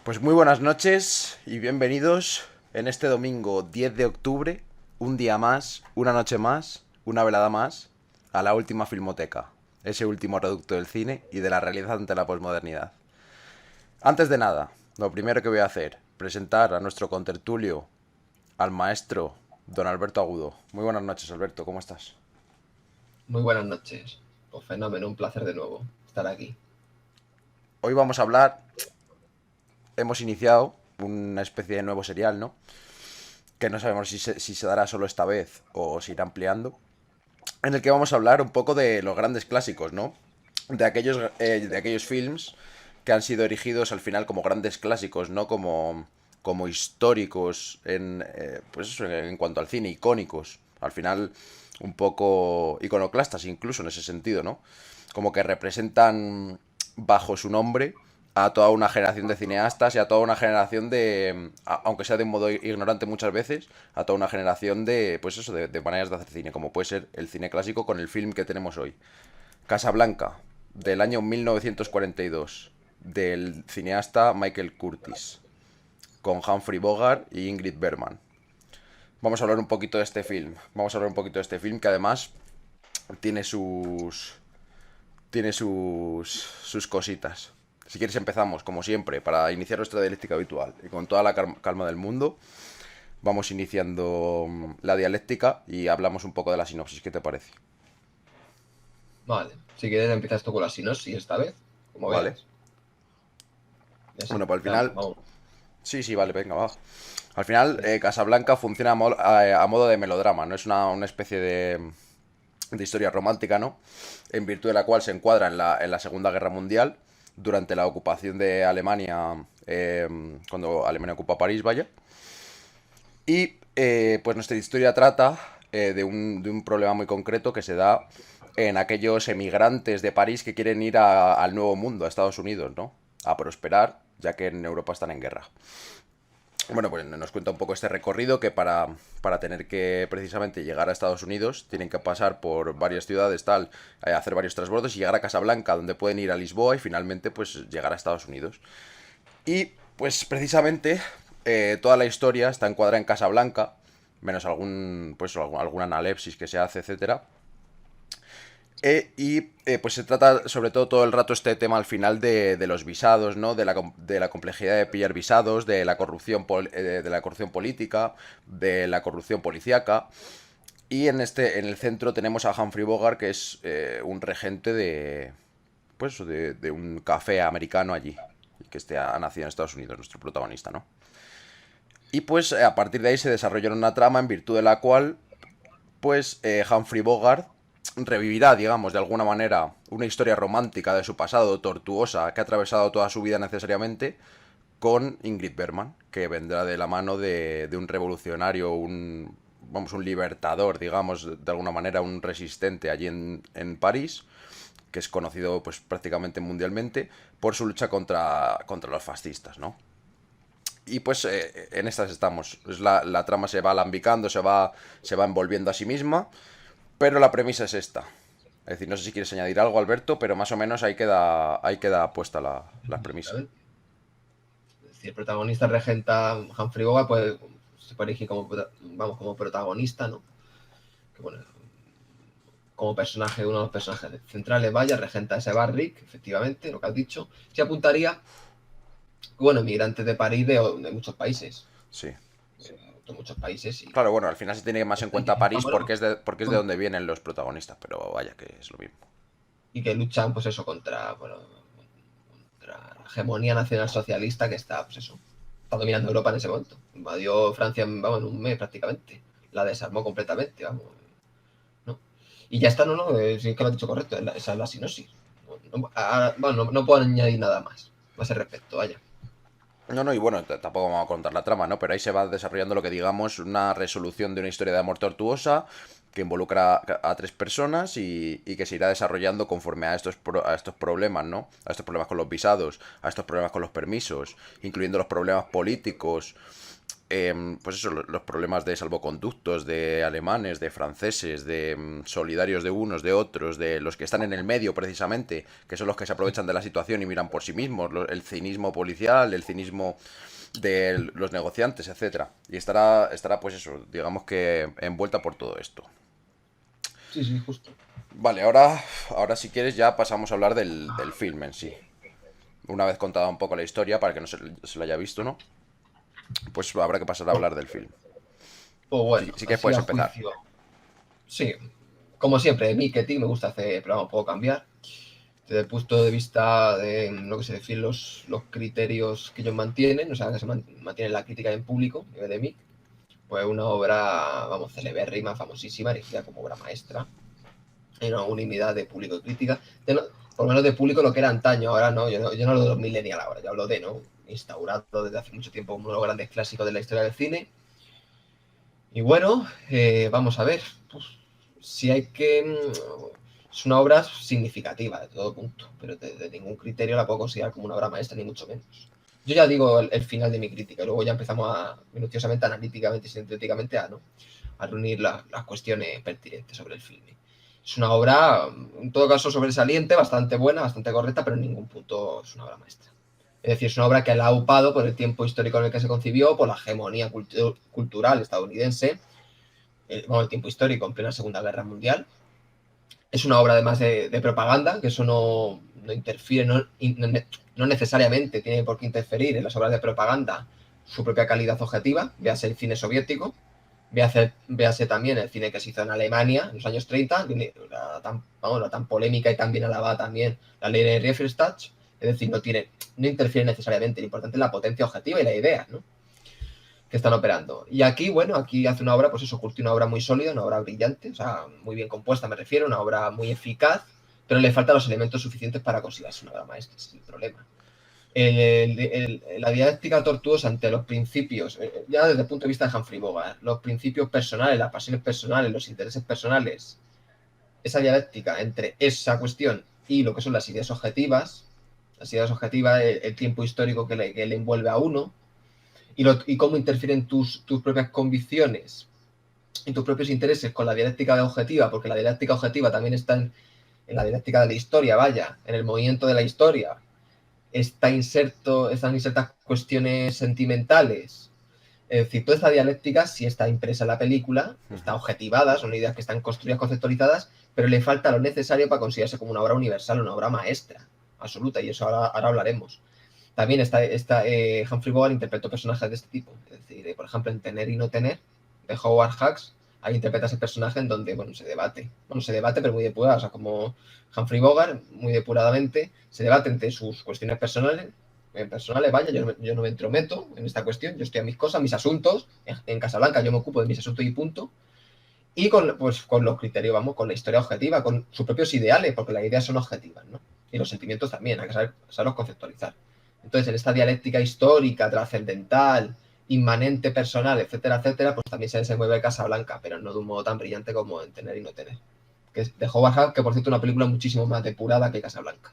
Pues muy buenas noches y bienvenidos en este domingo 10 de octubre, un día más, una noche más, una velada más, a la última filmoteca, ese último reducto del cine y de la realidad ante la posmodernidad. Antes de nada, lo primero que voy a hacer, presentar a nuestro contertulio, al maestro don Alberto Agudo. Muy buenas noches, Alberto, ¿cómo estás? Muy buenas noches. Pues fenómeno, un placer de nuevo estar aquí. Hoy vamos a hablar, hemos iniciado una especie de nuevo serial, ¿no? Que no sabemos si se dará solo esta vez o se irá ampliando, en el que vamos a hablar un poco de los grandes clásicos, ¿no? De aquellos films que han sido erigidos al final como grandes clásicos, ¿no? Como históricos pues eso, en cuanto al cine, icónicos. Al final, un poco iconoclastas incluso en ese sentido, ¿no? Como que representan bajo su nombre a toda una generación de cineastas y a toda una generación aunque sea de un modo ignorante muchas veces, a toda una generación pues eso, de maneras de hacer cine, como puede ser el cine clásico con el film que tenemos hoy. Casablanca, del año 1942, del cineasta Michael Curtis, con Humphrey Bogart y Ingrid Bergman. Vamos a hablar un poquito de este film. Vamos a hablar un poquito de este film que además tiene sus sus cositas. Si quieres empezamos, como siempre, para iniciar nuestra dialéctica habitual. Y con toda la calma del mundo, vamos iniciando la dialéctica y hablamos un poco de la sinopsis. ¿Qué te parece? Vale, si quieres empiezas tú con la sinopsis esta vez, como Vale. veas. Y así, Bueno, pues al ya, final... vamos. Sí, sí, vale, venga, va. Al final, Casablanca funciona a modo de melodrama, ¿no? Es una especie de historia romántica, ¿no? En virtud de la cual se encuadra en la Segunda Guerra Mundial, durante la ocupación de Alemania, cuando Alemania ocupa París, vaya. Y pues nuestra historia trata de un problema muy concreto que se da en aquellos emigrantes de París que quieren ir al Nuevo Mundo, a Estados Unidos, ¿no? A prosperar, ya que en Europa están en guerra. Bueno, pues nos cuenta un poco este recorrido que para tener que precisamente llegar a Estados Unidos tienen que pasar por varias ciudades, tal, hacer varios transbordos y llegar a Casablanca, donde pueden ir a Lisboa y finalmente pues llegar a Estados Unidos. Y pues precisamente toda la historia está encuadrada en Casablanca, menos alguna analepsis que se hace, etcétera. Pues se trata sobre todo el rato este tema al final de los visados, ¿no? De la complejidad de pillar visados, de la corrupción política, de la corrupción policíaca. Y en el centro tenemos a Humphrey Bogart, que es un regente de un café americano allí, que ha nacido en Estados Unidos, nuestro protagonista, ¿no? Y pues a partir de ahí se desarrolla una trama en virtud de la cual pues Humphrey Bogart revivirá, digamos, de alguna manera una historia romántica de su pasado, tortuosa, que ha atravesado toda su vida necesariamente, con Ingrid Bergman, que vendrá de la mano de un revolucionario, un libertador, digamos, de alguna manera, un resistente allí en París, que es conocido pues prácticamente mundialmente por su lucha contra los fascistas, ¿no? Y pues en estas estamos. La trama se va alambicando, se va envolviendo a sí misma, pero la premisa es esta. Es decir, no sé si quieres añadir algo, Alberto, pero más o menos ahí queda puesta la premisa. Básicamente. Si el protagonista regenta Humphrey Bogart, pues se puede elegir vamos, como protagonista, ¿no? Que bueno, como personaje, uno de los personajes centrales, vaya, regenta ese bar Rick, efectivamente, lo que has dicho. Se apuntaría, bueno, migrantes de París de muchos países. Sí. De muchos países y Claro, bueno, al final se tiene más en cuenta dicen, París bueno, porque es de donde vienen los protagonistas, pero vaya que es lo mismo. y que luchan, pues eso, contra, bueno, contra la hegemonía nacional socialista que está, pues eso, está dominando Europa en ese momento. Invadió Francia, vamos, en un mes prácticamente. La desarmó completamente, vamos. ¿No? Y ya está, no, sí que lo has dicho correcto, esa es la sinopsis. Bueno, no puedo añadir nada más a ese respecto, vaya. No, no, y bueno, tampoco vamos a contar la trama, ¿no? Pero ahí se va desarrollando lo que digamos una resolución de una historia de amor tortuosa que involucra a tres personas y que se irá desarrollando conforme a estos problemas, ¿no? A estos problemas con los visados, a estos problemas con los permisos, incluyendo los problemas políticos pues eso, los problemas de salvoconductos, de alemanes, de franceses, de solidarios de unos, de otros, de los que están en el medio precisamente, que son los que se aprovechan de la situación y miran por sí mismos, el cinismo policial, el cinismo de los negociantes, etcétera. Y estará pues eso, digamos que envuelta por todo esto. Sí, sí, justo. Vale, ahora si quieres ya pasamos a hablar del film en sí. Una vez contada un poco la historia, para que no se lo haya visto, ¿no? Pues habrá que pasar a hablar del film. Pues Sí, bueno, sí que así puedes a empezar. juicio. Sí, como siempre, de mí que ti me gusta hacer, pero vamos, puedo cambiar. Desde el punto de vista de lo que se definen los criterios que ellos mantienen, o sea, que se mantiene la crítica en público, de mí, pues una obra, vamos, celebérrima, famosísima, elegida como obra maestra, en una unanimidad de público y crítica, por lo menos de público lo que era antaño, ahora no, yo no hablo de los millennials ahora, yo hablo de, ¿no? Instaurado desde hace mucho tiempo como uno de los grandes clásicos de la historia del cine. Y bueno, vamos a ver, pues, si hay que... Es una obra significativa de todo punto, pero de ningún criterio la puedo considerar como una obra maestra, ni mucho menos. Yo ya digo el final de mi crítica, y luego ya empezamos minuciosamente, analíticamente y sintéticamente ¿no? A reunir las cuestiones pertinentes sobre el filme. Es una obra, en todo caso, sobresaliente, bastante buena, bastante correcta, pero en ningún punto es una obra maestra. Es decir, es una obra que la ha upado por el tiempo histórico en el que se concibió, por la hegemonía cultural estadounidense, el tiempo histórico en plena Segunda Guerra Mundial. Es una obra además de propaganda, que eso no interfiere, no necesariamente tiene por qué interferir en las obras de propaganda su propia calidad objetiva, véase el cine soviético, véase también el cine que se hizo en Alemania en los años 30, la tan polémica y tan bien alabada también la ley de Riefenstahl, es decir, no interfiere necesariamente, lo importante es la potencia objetiva y la idea, ¿no? Que están operando. Y aquí, bueno, aquí hace una obra, pues eso, curte una obra muy sólida, una obra brillante, o sea, muy bien compuesta, me refiero, una obra muy eficaz, pero le faltan los elementos suficientes para considerarse una obra maestra, ese es el problema. La dialéctica tortuosa ante los principios, ya desde el punto de vista de Humphrey Bogart, los principios personales, las pasiones personales, los intereses personales, esa dialéctica entre esa cuestión y lo que son las ideas objetivas, el tiempo histórico que le envuelve a uno, y cómo interfieren tus propias convicciones y tus propios intereses con la dialéctica objetiva, porque la dialéctica objetiva también está en la dialéctica de la historia, vaya, en el movimiento de la historia. Están insertas cuestiones sentimentales. Es decir, toda esta dialéctica sí está impresa en la película, está objetivada, son ideas que están construidas, conceptualizadas, pero le falta lo necesario para considerarse como una obra universal, una obra maestra, absoluta, y eso ahora hablaremos. También Humphrey Bogart interpretó personajes de este tipo. Es decir, por ejemplo, en Tener y no tener, de Howard Hawks, ahí interpreta ese personaje en donde, bueno, se debate. Bueno, se debate, pero muy depurado. O sea, como Humphrey Bogart, muy depuradamente, se debate entre sus cuestiones personales. Vaya, yo no me entrometo en esta cuestión. Yo estoy a mis cosas, mis asuntos. En Casablanca yo me ocupo de mis asuntos y punto. Y con los criterios, vamos, con la historia objetiva, con sus propios ideales, porque las ideas son objetivas, ¿no? Y los sentimientos también, hay que saberlos conceptualizar. Entonces, en esta dialéctica histórica, trascendental, inmanente, personal, etcétera, etcétera, pues también se desenvuelve Casablanca, pero no de un modo tan brillante como en Tener y no tener. Que es de Howard Hawks, que por cierto es una película muchísimo más depurada que Casablanca.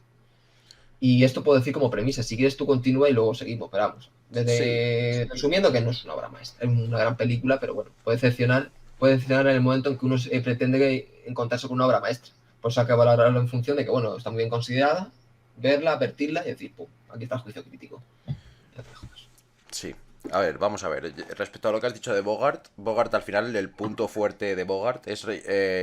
Y esto puedo decir como premisa. Si quieres tú continúa y luego seguimos, pero vamos. Sí, Resumiendo que no es una obra maestra, es una gran película, pero bueno, puede decepcionar en el momento en que uno pretende encontrarse con una obra maestra. Por eso hay que valorarlo en función de que, bueno, está muy bien considerada, verla, advertirla y decir, pum, aquí está el juicio crítico. sí. A ver, vamos a ver. Respecto a lo que has dicho de Bogart, Bogart al final el punto fuerte de Bogart es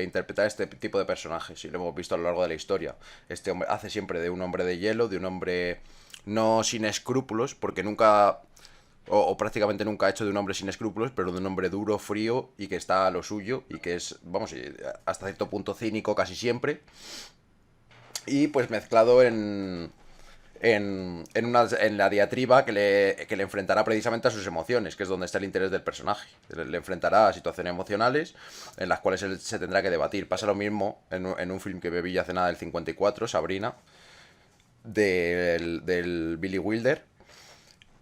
interpretar este tipo de personajes, y lo hemos visto a lo largo de la historia. Este hombre hace siempre de un hombre de hielo, de un hombre no sin escrúpulos, porque nunca, o prácticamente nunca ha hecho de un hombre sin escrúpulos, pero de un hombre duro, frío y que está a lo suyo y que es, vamos, hasta cierto punto cínico casi siempre. Y pues mezclado en la diatriba que le enfrentará precisamente a sus emociones, que es donde está el interés del personaje. Le enfrentará a situaciones emocionales en las cuales él se tendrá que debatir. Pasa lo mismo en un film que vi hace nada, del 54, Sabrina, del Billy Wilder.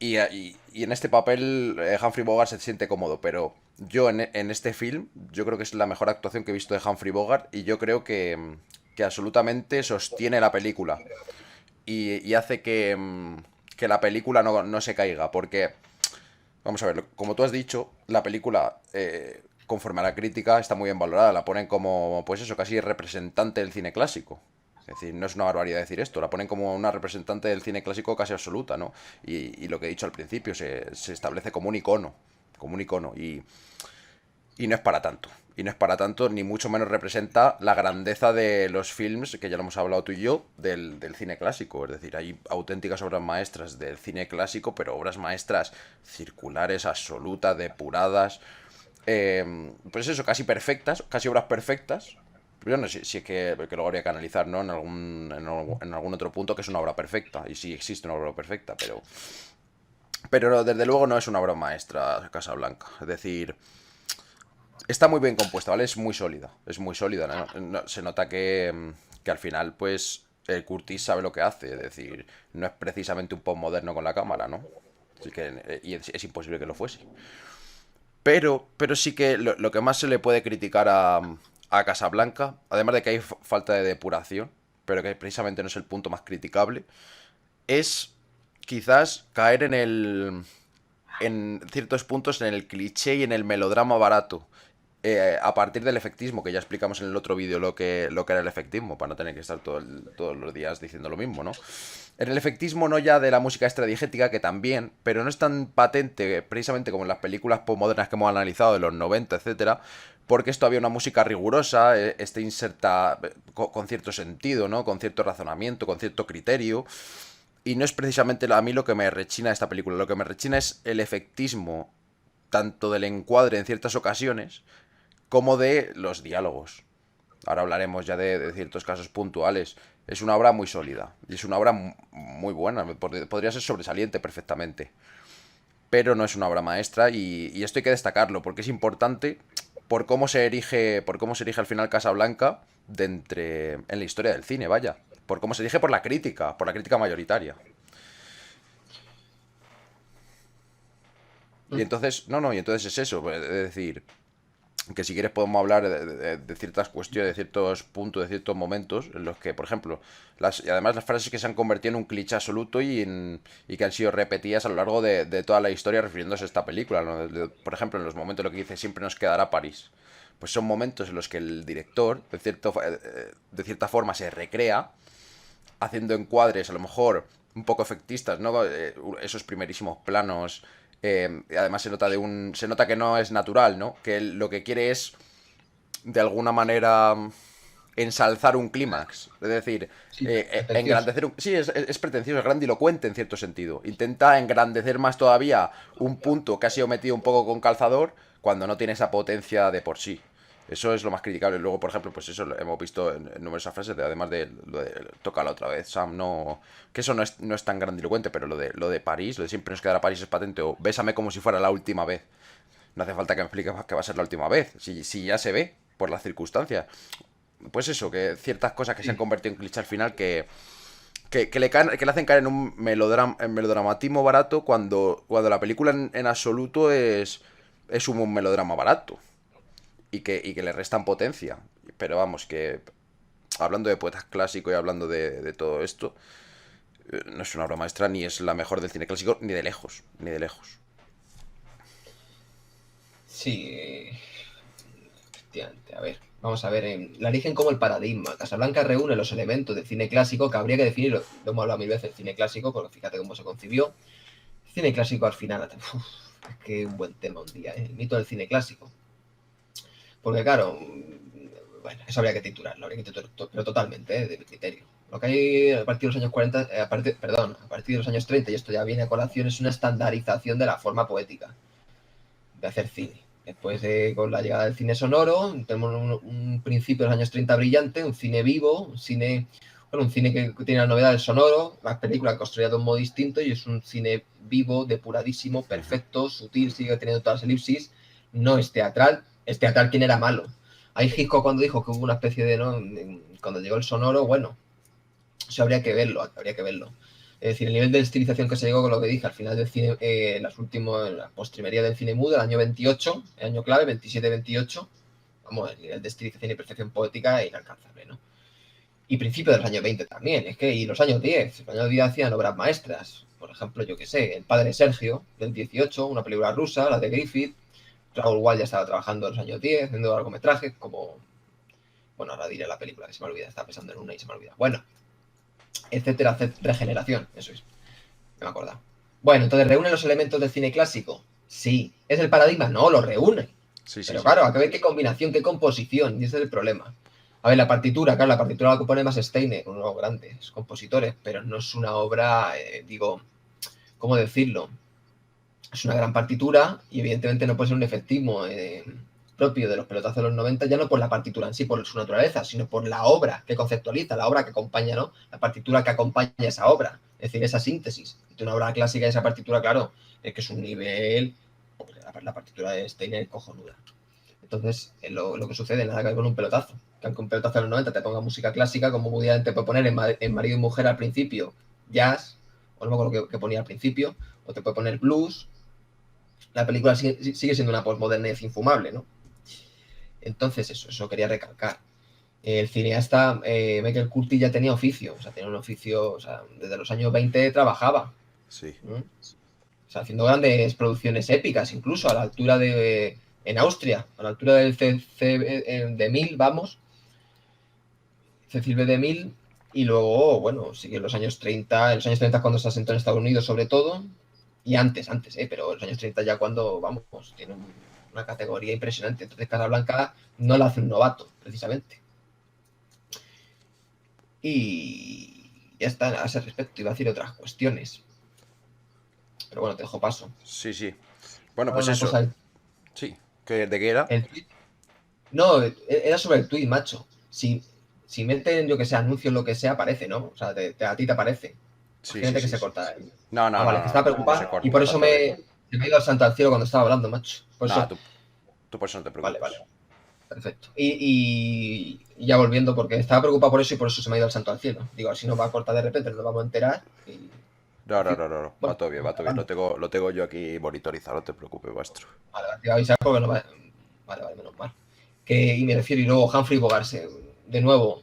Y en este papel Humphrey Bogart se siente cómodo, pero yo en este film, yo creo que es la mejor actuación que he visto de Humphrey Bogart, y yo creo que absolutamente sostiene la película y hace que la película no se caiga, porque vamos a ver, como tú has dicho, la película, conforme a la crítica, está muy bien valorada. La ponen como, pues eso, casi representante del cine clásico. Es decir, no es una barbaridad decir esto, la ponen como una representante del cine clásico casi absoluta, ¿no? Y lo que he dicho al principio, se establece como un icono, como un icono. Y no es para tanto. Y no es para tanto, ni mucho menos representa la grandeza de los films, que ya lo hemos hablado tú y yo, del cine clásico. Es decir, hay auténticas obras maestras del cine clásico, pero obras maestras circulares, absolutas, depuradas. Pues eso, casi perfectas, casi obras perfectas. Yo no sé si es que lo habría que analizar, ¿no? En algún otro punto que es una obra perfecta. Y sí existe una obra perfecta, pero desde luego no es una obra maestra Casablanca. Es decir, está muy bien compuesta, ¿vale? Es muy sólida, ¿no? Se nota que al final, pues, el Curtis sabe lo que hace, es decir, no es precisamente un pop moderno con la cámara, ¿no? Así que, y es imposible que lo fuese. Pero sí que lo que más se le puede criticar a Casablanca, además de que hay falta de depuración, pero que precisamente no es el punto más criticable, es quizás caer en ciertos puntos en el cliché y en el melodrama barato. A partir del efectismo, que ya explicamos en el otro vídeo lo que era el efectismo, para no tener que estar todos los días diciendo lo mismo, ¿no? En el efectismo no ya de la música extradigética, que también, pero no es tan patente precisamente como en las películas postmodernas que hemos analizado de los 90, etcétera, porque esto había una música rigurosa, este inserta con cierto sentido, ¿no? Con cierto razonamiento, con cierto criterio. Y no es precisamente a mí lo que me rechina de esta película. Lo que me rechina es el efectismo, tanto del encuadre en ciertas ocasiones, como de los diálogos. Ahora hablaremos ya de ciertos casos puntuales. Es una obra muy sólida. Y es una obra muy buena. Podría ser sobresaliente perfectamente. Pero no es una obra maestra y esto hay que destacarlo porque es importante por cómo se erige al final Casablanca en la historia del cine, vaya. Por cómo se erige por la crítica mayoritaria. Y Mm. entonces, no, y entonces es eso, es decir, que si quieres podemos hablar de ciertas cuestiones, de ciertos puntos, de ciertos momentos en los que, por ejemplo, y además las frases que se han convertido en un cliché absoluto y que han sido repetidas a lo largo de toda la historia refiriéndose a esta película, ¿no? Por ejemplo, en los momentos en los que dice siempre nos quedará París. Pues son momentos en los que el director, de cierta forma, se recrea haciendo encuadres a lo mejor un poco efectistas, ¿no? Esos primerísimos planos. Además se nota que no es natural, ¿no? Que él lo que quiere es de alguna manera ensalzar un clímax. Es decir, Sí, pretencioso. engrandecer un... Sí, es pretencioso, es grandilocuente en cierto sentido. Intenta engrandecer más todavía un punto que ha sido metido un poco con calzador cuando no tiene esa potencia de por sí. Eso es lo más criticable. Luego, por ejemplo, pues eso lo hemos visto en numerosas frases, además de lo de tócala otra vez, Sam, no. Que eso no es tan grandilocuente, pero lo de París, lo de siempre nos quedará París es patente, o bésame como si fuera la última vez. No hace falta que me expliques que va a ser la última vez, si ya se ve, por las circunstancias. Pues eso, que ciertas cosas que se han Sí. convertido en cliché al final que le hacen caer en un en melodramatismo barato cuando la película en absoluto es un melodrama barato y que le restan potencia. Pero vamos, que hablando de poetas clásicos y hablando de todo esto, no es una obra maestra ni es la mejor del cine clásico, ni de lejos, ni de lejos. Sí, efectivamente. A ver, vamos a ver. La eligen como el paradigma. Casablanca reúne los elementos del cine clásico que habría que definir. Lo hemos hablado mil veces, el cine clásico, porque fíjate cómo se concibió. El cine clásico al final, uf, es que un buen tema un día, ¿eh? El mito del cine clásico. Porque claro, bueno, eso habría que titularlo, pero totalmente, de mi criterio. Lo que hay a partir de los años 40, a partir de los años 30, y esto ya viene a colación, es una estandarización de la forma poética de hacer cine. Después con la llegada del cine sonoro, tenemos un principio de los años 30 brillante, un cine vivo, un cine que tiene la novedad del sonoro, las películas construidas de un modo distinto y es un cine vivo, depuradísimo, perfecto, sutil, sigue teniendo todas las elipsis, no es teatral quien era malo. Hay Hitchcock cuando dijo que hubo una especie de, ¿no? Cuando llegó el sonoro, bueno, eso habría que verlo. Es decir, el nivel de estilización que se llegó con lo que dije al final del cine, la postrimería del cine mudo, el año 28, el año clave, 27-28, vamos, el nivel de estilización y perfección poética es inalcanzable, ¿no? Y principios de los años 20 también, es que, y los años 10. Los años 10 hacían obras maestras. Por ejemplo, yo qué sé, El padre Sergio, del 18, una película rusa, la de Griffith. Raúl Wall ya estaba trabajando en los años 10, haciendo largometrajes, como... Bueno, ahora diré la película, que se me olvida, estaba pensando en una y se me olvida. Bueno, etcétera, etcétera, Regeneración, eso es, me he acordado. Bueno, entonces, ¿reúne los elementos del cine clásico? Sí. ¿Es el paradigma? No, lo reúne. Sí, sí, Pero sí. claro, hay que ver qué combinación, qué composición, y ese es el problema. A ver, la partitura, claro, la partitura la compone más Steiner, uno de los grandes compositores, pero no es una obra, digo, ¿cómo decirlo? Es una gran partitura y evidentemente no puede ser un efectismo propio de los pelotazos de los 90, ya no por la partitura en sí, por su naturaleza, sino por la obra que conceptualiza, la obra que acompaña, ¿no? La partitura que acompaña esa obra, es decir, esa síntesis de una obra clásica y esa partitura, claro, es que es un nivel, la partitura de Steiner es cojonuda. Entonces, lo que sucede, nada que ver con un pelotazo. Que aunque un pelotazo de los 90 te ponga música clásica, como Woody Allen te puede poner en Marido y Mujer al principio jazz, o no me acuerdo qué ponía al principio, o te puede poner blues. La película sigue siendo una posmodernidad infumable, ¿no? Entonces, eso quería recalcar. El cineasta Michael Curtis ya tenía oficio, o sea, tenía un oficio, o sea, desde los años 20 trabajaba. Sí. O sea, haciendo grandes producciones épicas, incluso a la altura de... En Austria, a la altura del de Mil, vamos, Cecil B. DeMille, y luego, bueno, sigue en los años 30 cuando se asentó en Estados Unidos sobre todo, y antes, pero en los años 30 ya cuando, vamos, tiene una categoría impresionante. Entonces Casablanca no la hace un novato, precisamente. Y ya está, a ese respecto iba a decir otras cuestiones. Pero bueno, te dejo paso. Sí, sí. Bueno, Ahora pues una eso. cosa, Sí. ¿De qué era? el tweet. No, era sobre el tweet, macho. Si meten, yo que sé, anuncios, lo que sea, aparece, ¿no? O sea, a ti te aparece. Sí, sí, Imagínate que sí, se sí. corta. No, Ah, no, vale, no, que no, estaba no, no se preocupado y corta, por va eso todo bien. me he ido al santo al cielo cuando estaba hablando, macho. Por Nada, eso, tú por eso no te vale, preocupes. vale, perfecto. Y ya volviendo, porque estaba preocupado por eso y por eso se me ha ido al santo al cielo. Digo, si no va a cortar de repente, nos vamos a enterar. Y, No, en no, fin, no, no, no. Va bueno, todo bien, va vamos todo bien. grabando. Lo tengo yo aquí monitorizado, no te preocupes, maestro. Vale, te voy a avisar porque no va. Vale, menos mal. Y me refiero, y luego Humphrey Bogart, de nuevo,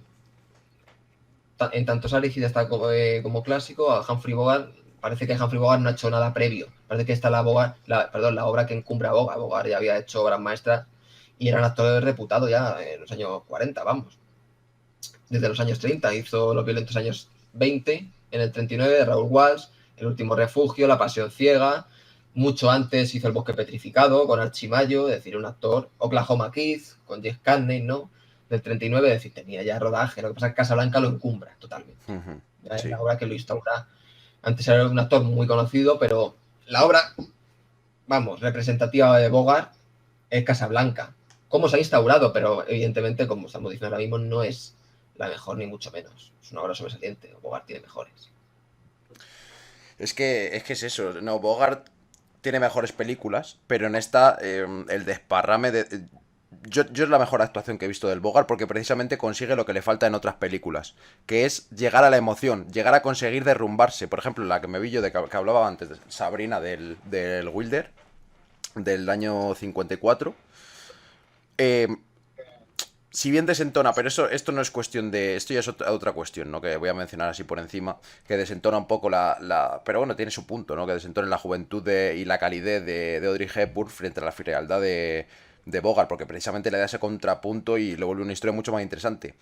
en tanto Sally está como clásico, a Humphrey Bogart, parece que Humphrey Bogart no ha hecho nada previo. Parece que está la obra que encumbra a Bogart. Bogart ya había hecho obras maestras y era un actor reputado ya en los años 40, vamos. Desde los años 30 hizo Los violentos años 20, en el 39 de Raúl Walsh, El último refugio, La pasión ciega. Mucho antes hizo El bosque petrificado con Archie Mayo, es decir, un actor. Oklahoma Kids con Jess Carney, ¿no? Del 39, es decir, tenía ya rodaje. Lo que pasa es que Casablanca lo encumbra totalmente. Ya es Sí. la obra que lo instaura. Antes era un actor muy conocido, pero la obra, vamos, representativa de Bogart es Casablanca. ¿Cómo se ha instaurado? Pero evidentemente, como estamos diciendo ahora mismo, no es la mejor ni mucho menos. Es una obra sobresaliente. Bogart tiene mejores. Es que es eso. No, Bogart tiene mejores películas, pero en esta, el desparrame de. Yo es la mejor actuación que he visto del Bogart porque precisamente consigue lo que le falta en otras películas, que es llegar a la emoción, llegar a conseguir derrumbarse. Por ejemplo, la que me vi yo de que hablaba antes, Sabrina del Wilder, del año 54. Eh, si bien desentona, pero esto no es cuestión de. Esto ya es otra cuestión, ¿no? Que voy a mencionar así por encima. Que desentona un poco pero bueno, tiene su punto, ¿no? Que desentona la juventud y la calidez de Audrey Hepburn frente a la frialdad de Bogart, porque precisamente le da ese contrapunto y lo vuelve una historia mucho más interesante.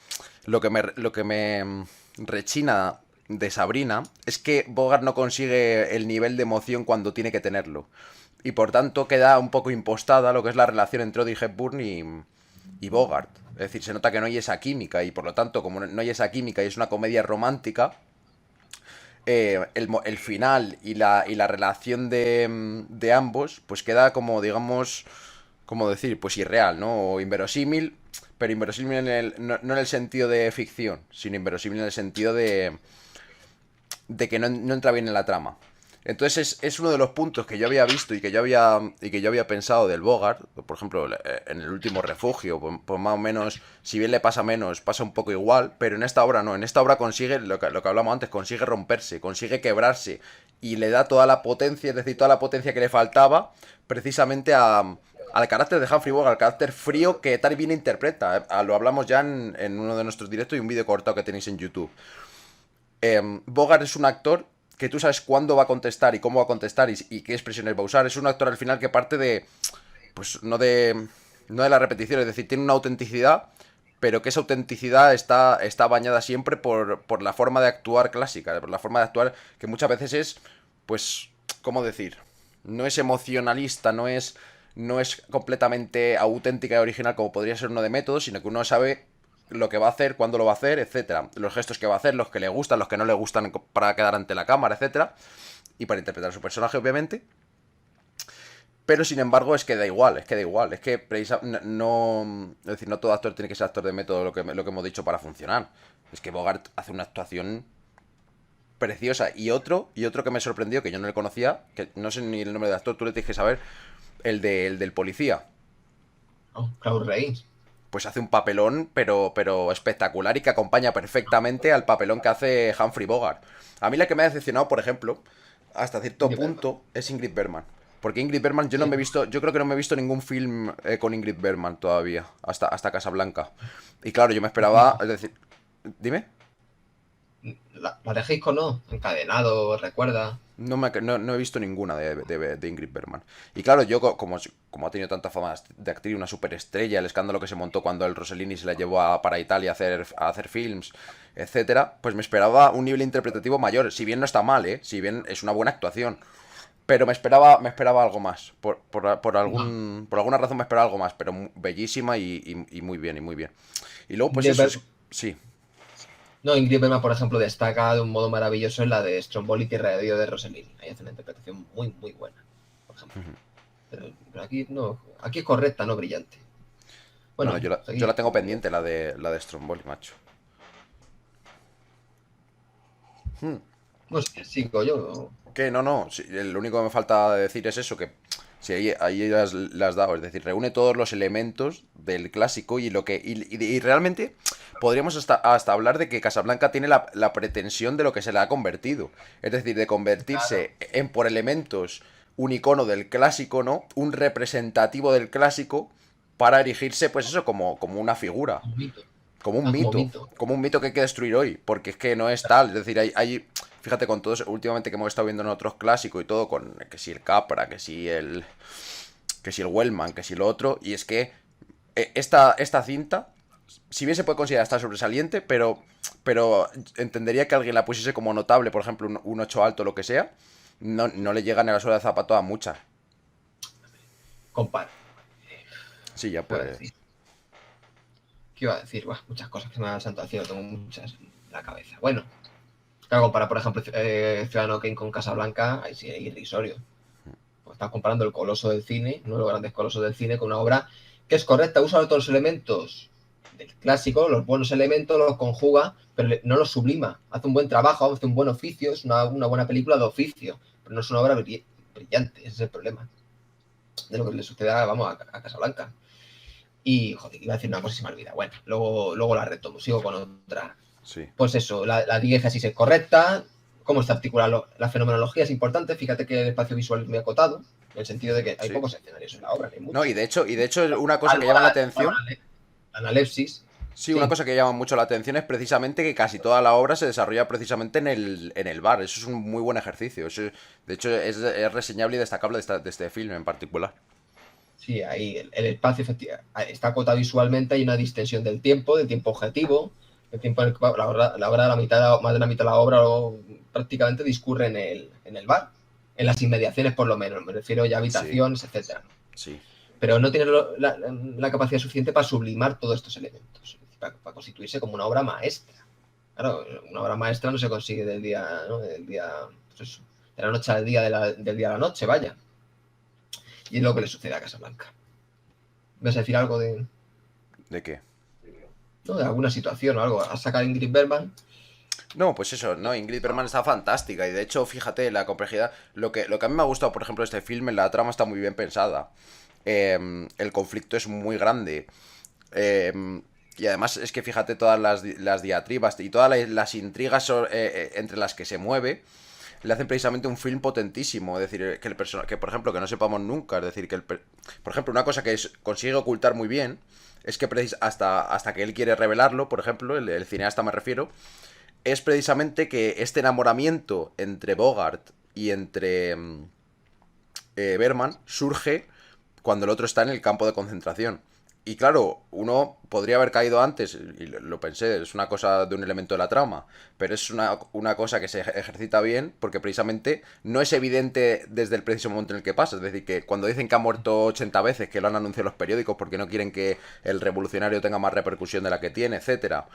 Lo que me rechina de Sabrina es que Bogart no consigue el nivel de emoción cuando tiene que tenerlo. Y por tanto queda un poco impostada lo que es la relación entre Audrey Hepburn y Bogart. Es decir, se nota que no hay esa química y por lo tanto, como no hay esa química y es una comedia romántica, el final y la relación de ambos, pues queda como, digamos, ¿cómo decir? Pues irreal, ¿no? O inverosímil, pero inverosímil no en el sentido de ficción, sino inverosímil en el sentido de que no entra bien en la trama. Entonces es uno de los puntos que yo había visto y que yo había pensado del Bogart, por ejemplo, en el último refugio, pues más o menos, si bien le pasa menos, pasa un poco igual, pero en esta obra no, en esta obra consigue, lo que hablamos antes, consigue romperse, consigue quebrarse, y le da toda la potencia, es decir, toda la potencia que le faltaba precisamente al carácter de Humphrey Bogart, al carácter frío que Tarry bien interpreta. Lo hablamos ya en uno de nuestros directos y un vídeo cortado que tenéis en YouTube. Bogart es un actor que tú sabes cuándo va a contestar y cómo va a contestar y qué expresiones va a usar. Es un actor al final que parte de, pues no de la repetición, es decir, tiene una autenticidad, pero que esa autenticidad está bañada siempre por la forma de actuar clásica, por la forma de actuar que muchas veces es, pues, ¿cómo decir? No es emocionalista, no es completamente auténtica y original como podría ser uno de método, sino que uno sabe lo que va a hacer, cuándo lo va a hacer, etcétera. Los gestos que va a hacer, los que le gustan, los que no le gustan para quedar ante la cámara, etcétera. Y para interpretar a su personaje, obviamente. Pero sin embargo, es que da igual, es que da igual. Es que es decir, no todo actor tiene que ser actor de método, lo que hemos dicho, para funcionar. Es que Bogart hace una actuación preciosa. Y otro que me sorprendió, que yo no le conocía, que no sé ni el nombre del actor, tú le tienes que saber, el del policía. Oh, Claude Rains. Pues hace un papelón, pero espectacular y que acompaña perfectamente al papelón que hace Humphrey Bogart. A mí la que me ha decepcionado, por ejemplo, hasta cierto Ingrid Bergman. punto, es Ingrid Bergman. Porque Ingrid Bergman yo no Sí. me he visto, yo creo que no me he visto ningún film con Ingrid Bergman todavía, hasta Casablanca. Y claro, yo me esperaba, es decir, dime. La de Hitchcock no, Encadenado, recuerda. No he visto ninguna de Ingrid Bergman. Y claro, yo como ha tenido tanta fama de actriz, una superestrella, el escándalo que se montó cuando el Rossellini se la llevó para Italia a hacer films, etcétera, pues me esperaba un nivel interpretativo mayor. Si bien no está mal, si bien es una buena actuación. Pero me esperaba algo más. No. Por alguna razón me esperaba algo más, pero bellísima y muy bien, y muy bien. Y luego, pues Ingrid eso, Bergman, sí. no, Ingrid Bergman, por ejemplo, destaca de un modo maravilloso en la de Stromboli, Tierra de Dios de Rossellini. Ahí hace una interpretación muy, muy buena, por ejemplo. Pero aquí no, aquí es correcta, no brillante. Bueno, Bueno, yo la tengo pendiente, la de Stromboli, macho. no sé, sigo yo. Que no. Lo único que me falta decir es eso, que si ahí las has dado. Es decir, reúne todos los elementos del clásico y lo que. Y realmente podríamos hasta hablar de que Casablanca tiene la pretensión de lo que se le ha convertido. Es decir, de Claro, convertirse en por elementos un icono del clásico, ¿no? Un representativo del clásico para erigirse, pues eso, como una figura. como mito. Como un Ah, como mito, mito. como un mito que hay que destruir hoy, porque es que no es tal, es decir, fíjate con todos, últimamente que hemos estado viendo en otros clásicos y todo, con que si el Capra, que si el Wellman, que si lo otro, y es que esta cinta, si bien se puede considerar hasta sobresaliente, pero entendería que alguien la pusiese como notable, por ejemplo, un 8 alto, lo que sea, no le llega ni a la suela de zapato a muchas. Compar. Sí, ya ¿Qué iba a pues. decir? ¿Qué iba a decir? Buah, muchas cosas que me han saltado al cielo, tengo muchas en la cabeza. Bueno, claro, comparar, por ejemplo, Ciudadano Kane con Casablanca, ahí sí es irrisorio. Estás comparando el coloso del cine, uno de los grandes colosos del cine, con una obra que es correcta, usa todos los elementos del clásico, los buenos elementos, los conjuga, pero no los sublima. Hace un buen trabajo, hace un buen oficio, es una buena película de oficio, pero no es una obra brillante, ese es el problema de lo que le sucede a Casablanca. Y, joder, iba a decir una cosa y se me olvida. Bueno, luego la retomo, sigo con otra. Sí. Pues eso, la diégesis es correcta, cómo está articulada la fenomenología es importante, fíjate que el espacio visual es muy acotado, en el sentido de que hay Sí. pocos escenarios en la obra, no hay No, muchos. y de hecho una cosa que Algo llama la atención. la analepsis, Sí, una sí, cosa que llama mucho la atención es precisamente que casi toda la obra se desarrolla precisamente en el bar. Eso es un muy buen ejercicio. De hecho, es reseñable y destacable de este film en particular. sí, ahí el espacio está acotado visualmente, hay una distensión del tiempo objetivo, el tiempo en el que la obra, más de la mitad de la obra prácticamente discurre en el bar, en las inmediaciones por lo menos, me refiero ya a Sí, habitaciones, etcétera. sí, Pero no tiene la capacidad suficiente para sublimar todos estos elementos, para constituirse como una obra maestra. Claro, una obra maestra no se consigue del día, ¿no? Del día, pues eso, de la noche al día, del día a la noche, vaya. Y es lo que le sucede a Casablanca. ¿Vas a decir algo ¿de qué? ¿no? De alguna situación o algo? ¿Has sacado a Ingrid Bergman? No, pues eso, no, Ingrid Bergman está fantástica y de hecho, fíjate, la complejidad, lo que a mí me ha gustado, por ejemplo, de este film, la trama está muy bien pensada. El conflicto es muy grande. Y además es que fíjate todas las diatribas y todas las intrigas entre las que se mueve. le hacen precisamente un film potentísimo. Es decir, que que por ejemplo, que no sepamos nunca. Es decir, por ejemplo, una cosa que consigue ocultar muy bien es que hasta que él quiere revelarlo, por ejemplo, el cineasta me refiero, es precisamente que este enamoramiento entre Bogart y entre Berman surge cuando el otro está en el campo de concentración. Y claro, uno podría haber caído antes, y lo pensé, es una cosa de un elemento de la trama, pero es una cosa que se ejercita bien porque precisamente no es evidente desde el preciso momento en el que pasa. Es decir, que cuando dicen que ha muerto 80 veces, que lo han anunciado los periódicos porque no quieren que el revolucionario tenga más repercusión de la que tiene, etcétera.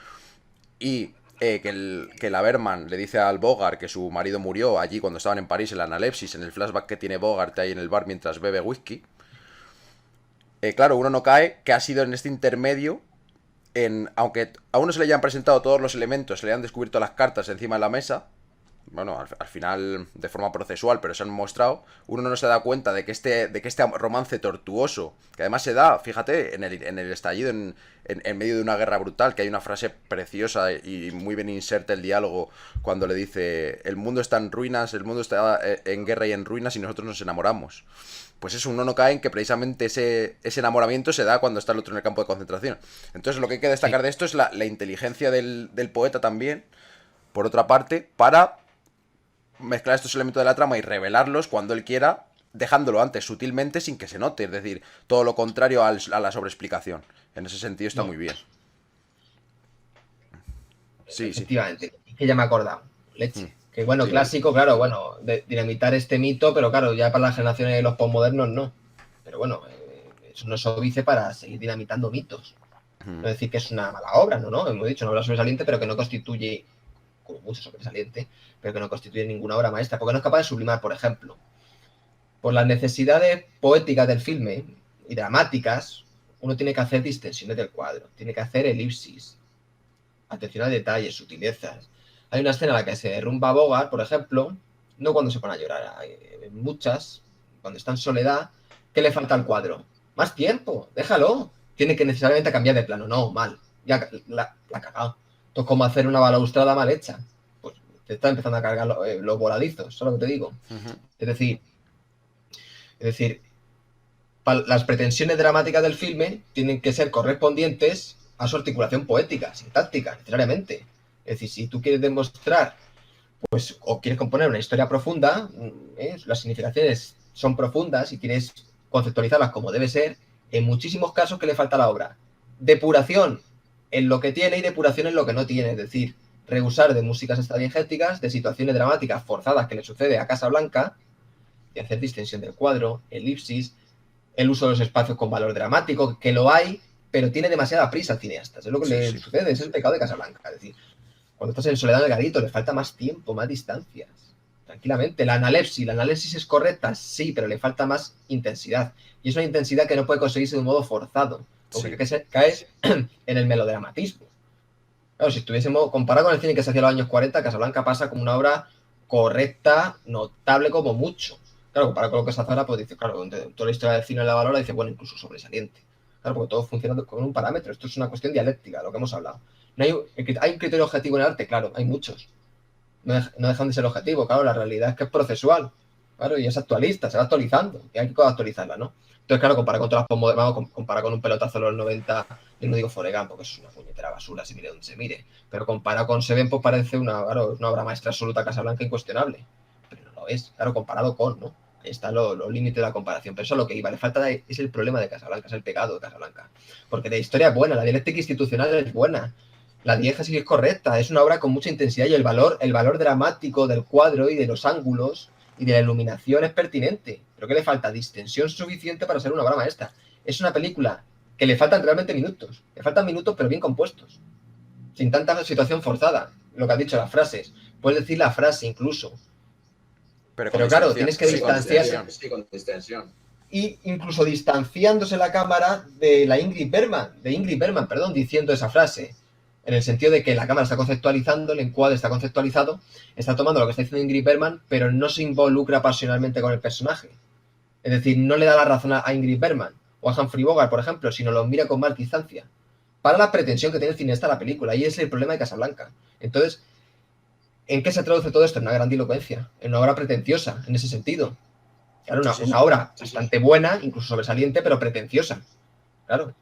Y que la Berman le dice al Bogart que su marido murió allí cuando estaban en París en la analepsis, en el flashback que tiene Bogart ahí en el bar mientras bebe whisky. Claro, uno no cae que ha sido en este intermedio, aunque a uno se le hayan presentado todos los elementos, se le hayan descubierto las cartas encima de la mesa, bueno, al final de forma procesual, pero se han mostrado, uno no se da cuenta de que este romance tortuoso, que además se da, fíjate, en el estallido, en medio de una guerra brutal, que hay una frase preciosa y muy bien inserta el diálogo cuando le dice, el mundo está en ruinas, el mundo está en guerra y en ruinas y nosotros nos enamoramos. Pues eso, uno no cae en que precisamente ese enamoramiento se da cuando está el otro en el campo de concentración. Entonces lo que hay que destacar de esto es la inteligencia del poeta también, por otra parte, para mezclar estos elementos de la trama y revelarlos cuando él quiera, dejándolo antes sutilmente sin que se note. Es decir, todo lo contrario a la sobreexplicación. En ese sentido está muy bien. Sí, sí. Efectivamente, que ya me he acordado. Leche. Que bueno, Sí. clásico, claro, bueno, de dinamitar este mito, pero claro, ya para las generaciones de los postmodernos no. Pero bueno, eso no es óbice para seguir dinamitando mitos. No decir que es una mala obra, ¿no? Hemos dicho, una obra sobresaliente, pero que no constituye, como mucho sobresaliente, pero que no constituye ninguna obra maestra, porque no es capaz de sublimar, por ejemplo. Por las necesidades poéticas del filme y dramáticas, uno tiene que hacer distensiones del cuadro, tiene que hacer elipsis, atención a detalles, sutilezas. Hay una escena en la que se derrumba Bogart, por ejemplo, no cuando se pone a llorar, hay muchas, cuando está en soledad, ¿qué le falta al cuadro? Más tiempo, déjalo. Tiene que necesariamente cambiar de plano, no, mal, ya la ha cagado. Esto es como hacer una balaustrada mal hecha. Pues te está empezando a cargar los voladizos, eso es lo que te digo. Es decir, las pretensiones dramáticas del filme tienen que ser correspondientes a su articulación poética, sintáctica, necesariamente. Es decir, si tú quieres demostrar, pues, o quieres componer una historia profunda, las significaciones son profundas y quieres conceptualizarlas como debe ser, en muchísimos casos, ¿qué le falta a la obra? Depuración en lo que tiene y depuración en lo que no tiene. Es decir, rehusar de músicas extradiegéticas, de situaciones dramáticas forzadas que le sucede a Casablanca, y hacer distensión del cuadro, elipsis, el uso de los espacios con valor dramático, que lo hay, pero tiene demasiada prisa al cineasta. Es lo que le sucede, es el pecado de Casablanca. Es decir, cuando estás en soledad del garito, le falta más tiempo, más distancias. Tranquilamente. La analepsis es correcta, sí, pero le falta más intensidad. Y es una intensidad que no puede conseguirse de un modo forzado, porque caes en el melodramatismo. Claro, si estuviésemos comparado con el cine que se hacía en los años 40, Casablanca pasa como una obra correcta, notable como mucho. Claro, comparado con lo que se hace ahora, pues dice, claro, toda la historia del cine la valora, dice, bueno, incluso sobresaliente. Claro, porque todo funciona con un parámetro. Esto es una cuestión dialéctica, lo que hemos hablado. No hay un criterio objetivo en el arte, claro, hay muchos. No dejan de ser objetivos, claro, la realidad es que es procesual, claro, y es actualista, se va actualizando, y hay que actualizarla, ¿no? Entonces, claro, comparar con todas las postmodernas, comparar con un pelotazo de los 90, yo no digo Foregan, porque eso es una puñetera basura, si mire donde se mire, pero comparado con Seven, pues parece una obra maestra absoluta, Casablanca, incuestionable, pero no lo es, claro, comparado con, ¿no? Ahí están los límites de la comparación, pero eso es lo que iba, le falta es el problema de Casablanca, es el pecado de Casablanca, porque la historia es buena, la dialéctica institucional es buena, la diégesis es correcta, es una obra con mucha intensidad y el valor dramático del cuadro y de los ángulos y de la iluminación es pertinente. Pero ¿qué le falta? Distensión suficiente para ser una obra maestra. Es una película que le faltan realmente minutos. Le faltan minutos pero bien compuestos. Sin tanta situación forzada. Lo que has dicho, las frases. Puedes decir la frase incluso. Pero claro, tienes que distanciarse. Sí, con distensión. Y incluso distanciándose la cámara de Ingrid Bergman, diciendo esa frase. En el sentido de que la cámara está conceptualizando, el encuadre está conceptualizado, está tomando lo que está diciendo Ingrid Bergman, pero no se involucra pasionalmente con el personaje. Es decir, no le da la razón a Ingrid Bergman o a Humphrey Bogart, por ejemplo, sino lo mira con más distancia. Para la pretensión que tiene el cineasta de la película, y ese es el problema de Casablanca. Entonces, ¿En qué se traduce todo esto? En una grandilocuencia, en una obra pretenciosa, en ese sentido. Claro, Sí, sí, una sí. obra bastante buena, incluso sobresaliente, pero pretenciosa. Claro.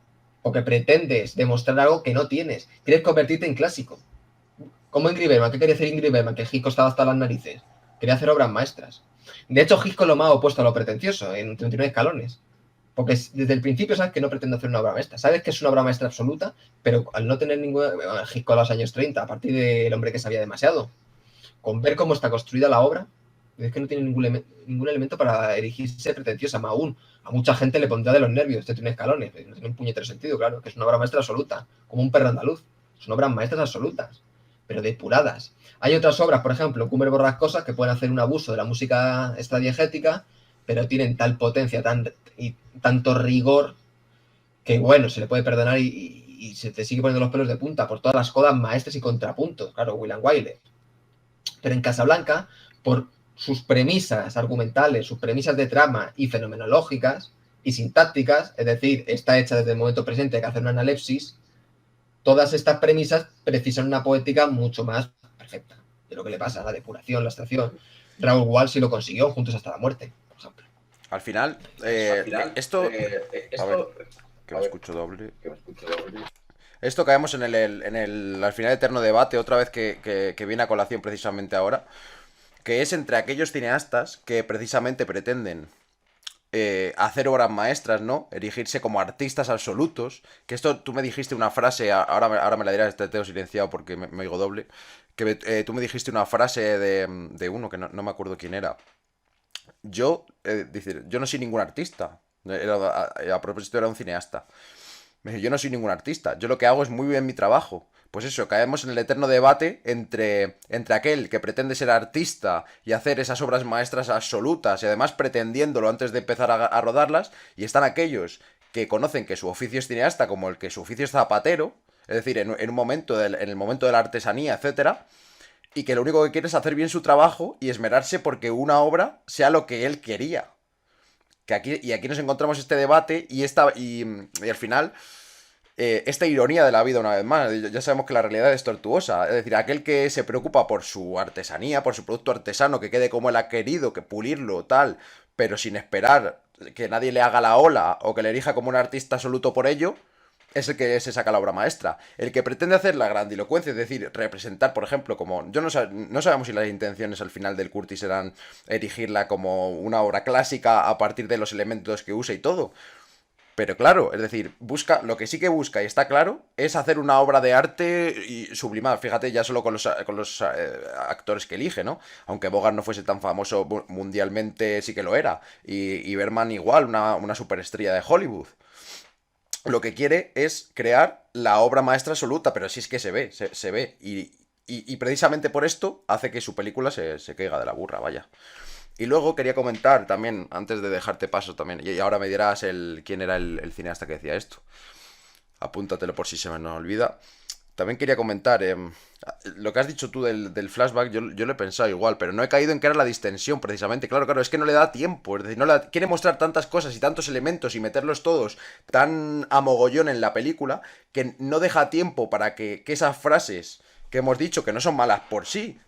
Porque pretendes demostrar algo que no tienes. Quieres convertirte en clásico. Como Ingrid Bergman. ¿Qué quería hacer Ingrid Bergman? Que Hitchcock estaba hasta las narices. Quería hacer obras maestras. De hecho, Hitchcock lo más opuesto a lo pretencioso, en 39 escalones. Porque desde el principio sabes que no pretende hacer una obra maestra. Sabes que es una obra maestra absoluta, pero al no tener ningún... Hitchcock a los años 30, a partir del hombre que sabía demasiado, con ver cómo está construida la obra, es que no tiene ningún elemento para erigirse pretenciosa. Más aún, a mucha gente le pondría de los nervios este tiene escalones. No tiene un puñetero sentido, claro, que es una obra maestra absoluta, como un perro andaluz. Son obras maestras absolutas, pero depuradas. Hay otras obras, por ejemplo, Cumbre Borrascosas, que pueden hacer un abuso de la música extradiegética, pero tienen tal potencia y tanto rigor que, bueno, se le puede perdonar y se te sigue poniendo los pelos de punta por todas las codas maestras y contrapuntos. Claro, William Wyler. Pero en Casablanca, por sus premisas argumentales, sus premisas de trama y fenomenológicas y sintácticas, es decir, está hecha desde el momento presente, hay que hacer una analepsis, todas estas premisas precisan una poética mucho más perfecta de lo que le pasa, la depuración, la abstracción. Raúl Walsh sí lo consiguió, Juntos hasta la muerte, por ejemplo. Al final, esto... A ver, que me escucho doble. Esto caemos al final eterno debate, otra vez que viene a colación precisamente ahora, que es entre aquellos cineastas que precisamente pretenden hacer obras maestras, ¿no? Erigirse como artistas absolutos. Que esto, tú me dijiste una frase, ahora me la dirás, te tengo silenciado porque me oigo doble. Que tú me dijiste una frase de uno que no me acuerdo quién era. Yo no soy ningún artista. A propósito, era un cineasta. Me dice, yo no soy ningún artista, yo lo que hago es muy bien mi trabajo. Pues eso, caemos en el eterno debate entre aquel que pretende ser artista y hacer esas obras maestras absolutas y además pretendiéndolo antes de empezar a rodarlas, y están aquellos que conocen que su oficio es cineasta como el que su oficio es zapatero, es decir, en un momento en el momento de la artesanía, etcétera, y que lo único que quiere es hacer bien su trabajo y esmerarse porque una obra sea lo que él quería. Y aquí nos encontramos este debate y al final esta ironía de la vida una vez más. Ya sabemos que la realidad es tortuosa. Es decir, aquel que se preocupa por su artesanía, por su producto artesano, que quede como él ha querido, que pulirlo, tal, pero sin esperar que nadie le haga la ola o que le elija como un artista absoluto por ello, es el que se saca la obra maestra. El que pretende hacer la grandilocuencia, es decir, representar, por ejemplo, como... No sabemos si las intenciones al final del Curtis eran erigirla como una obra clásica a partir de los elementos que usa y todo. Pero claro, es decir, lo que sí que busca y está claro es hacer una obra de arte y sublimada. Fíjate ya solo con los actores que elige, ¿no? Aunque Bogart no fuese tan famoso mundialmente, sí que lo era. Y Bergman igual, una superestrella de Hollywood. Lo que quiere es crear la obra maestra absoluta, pero sí es que se ve. Y precisamente por esto hace que su película se caiga de la burra, vaya. Y luego quería comentar también, antes de dejarte paso también, y ahora me dirás quién era el cineasta que decía esto. Apúntatelo por si se me nos olvida. También quería comentar, lo que has dicho tú del flashback, yo lo he pensado igual, pero no he caído en que era la distensión, precisamente. Claro, claro, es que no le da tiempo, es decir, quiere mostrar tantas cosas y tantos elementos y meterlos todos tan a mogollón en la película que no deja tiempo para que esas frases que hemos dicho que no son malas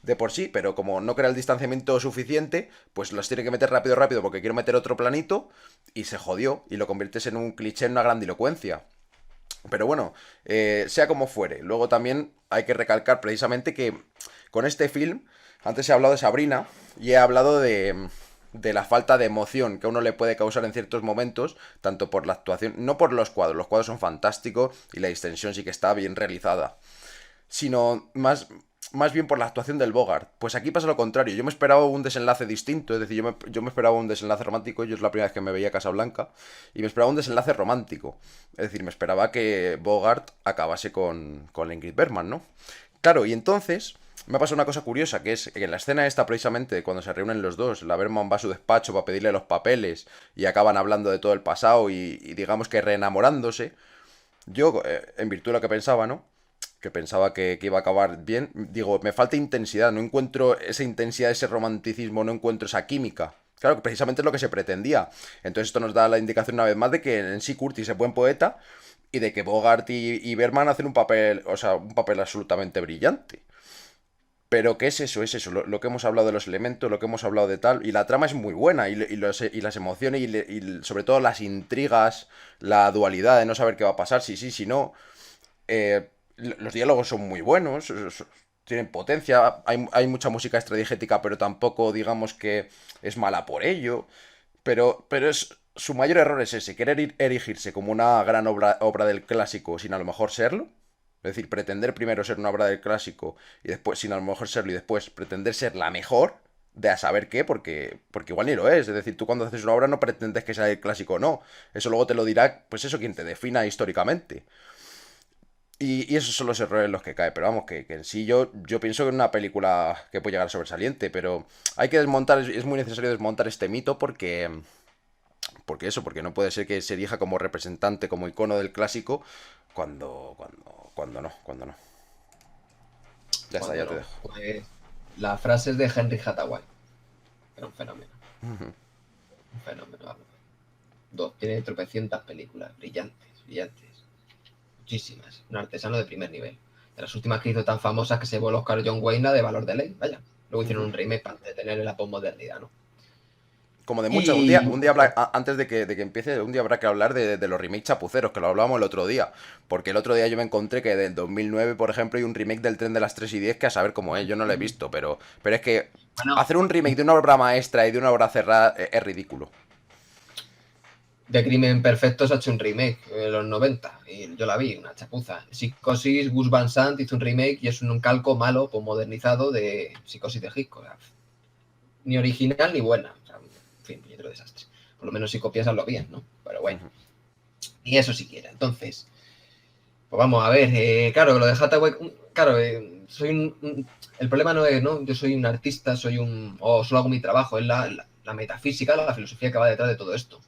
de por sí, pero como no crea el distanciamiento suficiente, pues las tiene que meter rápido, rápido, porque quiero meter otro planito y se jodió y lo conviertes en un cliché, en una grandilocuencia. Pero bueno, sea como fuere. Luego también hay que recalcar precisamente que con este film, antes he hablado de Sabrina y he hablado de la falta de emoción que a uno le puede causar en ciertos momentos, tanto por la actuación, no por los cuadros son fantásticos y la distensión sí que está bien realizada, sino más bien por la actuación del Bogart. Pues aquí pasa lo contrario, yo me esperaba un desenlace distinto, es decir, yo me esperaba un desenlace romántico, yo es la primera vez que me veía Casablanca, y me esperaba un desenlace romántico, es decir, me esperaba que Bogart acabase con Ingrid Bergman, ¿no? Claro, y entonces me ha pasado una cosa curiosa, que es que en la escena esta precisamente, cuando se reúnen los dos, la Bergman va a su despacho para pedirle los papeles, y acaban hablando de todo el pasado y digamos que reenamorándose, yo, en virtud de lo que pensaba, ¿no? Que pensaba que iba a acabar bien, digo, me falta intensidad, no encuentro esa intensidad, ese romanticismo, no encuentro esa química. Claro, que precisamente es lo que se pretendía. Entonces esto nos da la indicación una vez más de que en sí Curtis es buen poeta y de que Bogart y Bergman hacen un papel, o sea, un papel absolutamente brillante. Pero ¿qué es eso, lo que hemos hablado de los elementos, lo que hemos hablado de tal, y la trama es muy buena, y las emociones, sobre todo las intrigas, la dualidad de no saber qué va a pasar, si sí, si no. Los diálogos son muy buenos, tienen potencia, hay mucha música extradigética, pero tampoco digamos que es mala por ello. Pero su mayor error es ese, querer erigirse como una gran obra del clásico sin a lo mejor serlo. Es decir, pretender primero ser una obra del clásico y después, sin a lo mejor serlo, y después pretender ser la mejor de a saber qué, porque igual ni lo es. Es decir, tú cuando haces una obra no pretendes que sea el clásico o no. Eso luego te lo dirá, pues eso, quien te defina históricamente. Y esos son los errores en los que cae. Pero vamos, que en sí yo pienso que es una película que puede llegar a sobresaliente. Pero hay que desmontar, es muy necesario desmontar este mito porque no puede ser que se erija como representante, como icono del clásico, cuando no. Ya está, Cuando ya te no. dejo. Pues las frases de Henry Hathaway. Era un fenómeno. Un fenómeno. Vamos. Tiene tropecientas películas. Brillantes, brillantes. Muchísimas. Un artesano de primer nivel. De las últimas que hizo tan famosas que se llevó el Oscar John Wayne, de Valor de Ley. Vaya. Luego hicieron un remake para entretener en la posmodernidad, ¿no? Como de muchas, Y antes de que empiece, un día habrá que hablar de los remakes chapuceros, que lo hablábamos el otro día. Porque el otro día yo me encontré que del 2009, por ejemplo, hay un remake del Tren de las 3 y 10 que a saber cómo es, yo no lo he visto, pero es que bueno, hacer un remake de una obra maestra y de una obra cerrada es ridículo. de Crimen Perfecto se ha hecho un remake en los 90 y yo la vi, una chapuza. Psicosis, Gus Van Sant hizo un remake y es un calco malo, pues modernizado de Psicosis de Hitchcock. O sea, ni original ni buena. O sea, en fin, puñetero desastre. Por lo menos si copias hazlo bien, ¿no? Pero bueno, ni eso siquiera. Entonces, pues vamos a ver. Claro, lo de Hathaway, claro, soy el problema no es, ¿no? Yo soy un artista, o solo hago mi trabajo, es la metafísica, la filosofía que va detrás de todo esto.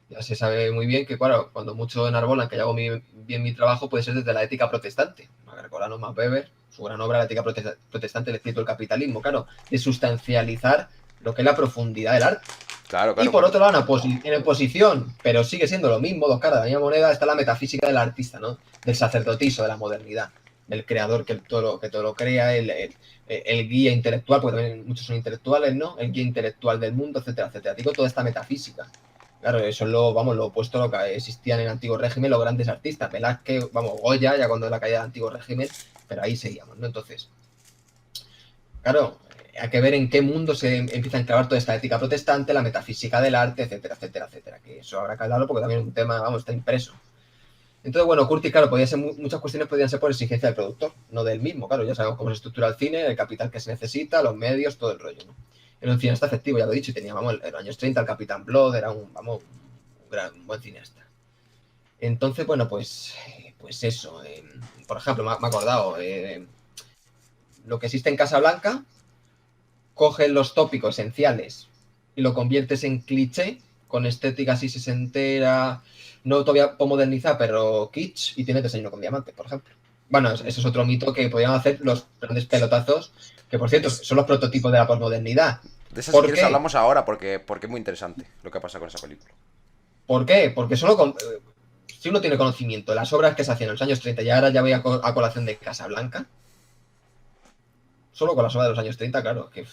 Ya se sabe muy bien que, claro, cuando muchos enarbolan que yo hago bien mi trabajo, puede ser desde la ética protestante. Grecolano Max Weber, su gran obra, la ética protestante, el espíritu del capitalismo, claro, de sustancializar lo que es la profundidad del arte. Claro, Y claro, por claro. otro lado, en oposición, pero sigue siendo lo mismo, dos caras de la misma moneda, está la metafísica del artista, ¿no? Del sacerdotiso, de la modernidad, del creador que todo lo crea, el guía intelectual, porque también muchos son intelectuales, ¿no? El guía intelectual del mundo, etcétera, etcétera. Digo, toda esta metafísica. Claro, eso es lo opuesto a lo que existían en el antiguo régimen los grandes artistas. Velázquez, Goya, ya cuando la caída del antiguo régimen, pero ahí seguíamos, ¿no? Entonces, claro, hay que ver en qué mundo se empieza a enclavar toda esta ética protestante, la metafísica del arte, etcétera, etcétera, etcétera. Que eso habrá que hablarlo porque también es un tema, está impreso. Entonces, bueno, Curtis, claro, muchas cuestiones podían ser por exigencia del productor, no del mismo, claro, ya sabemos cómo se estructura el cine, el capital que se necesita, los medios, todo el rollo, ¿no? Era un cineasta efectivo, ya lo he dicho, y tenía, en los años 30 el Capitán Blood, era un buen cineasta. Entonces, bueno, pues eso. Por ejemplo, me he acordado, lo que existe en Casablanca, coges los tópicos esenciales y lo conviertes en cliché, con estética así sesentera, no todavía modernizada, pero kitsch, y tienes Desayuno con Diamantes, por ejemplo. Bueno, eso es otro mito que podrían hacer los grandes pelotazos, que por cierto, son los prototipos de la posmodernidad. De esa si ¿Por quieres qué? hablamos ahora, porque es muy interesante lo que pasa con esa película. ¿Por qué? Porque si uno tiene conocimiento de las obras que se hacían en los años 30 y ahora ya voy a colación de Casablanca, solo con las obras de los años 30, claro, que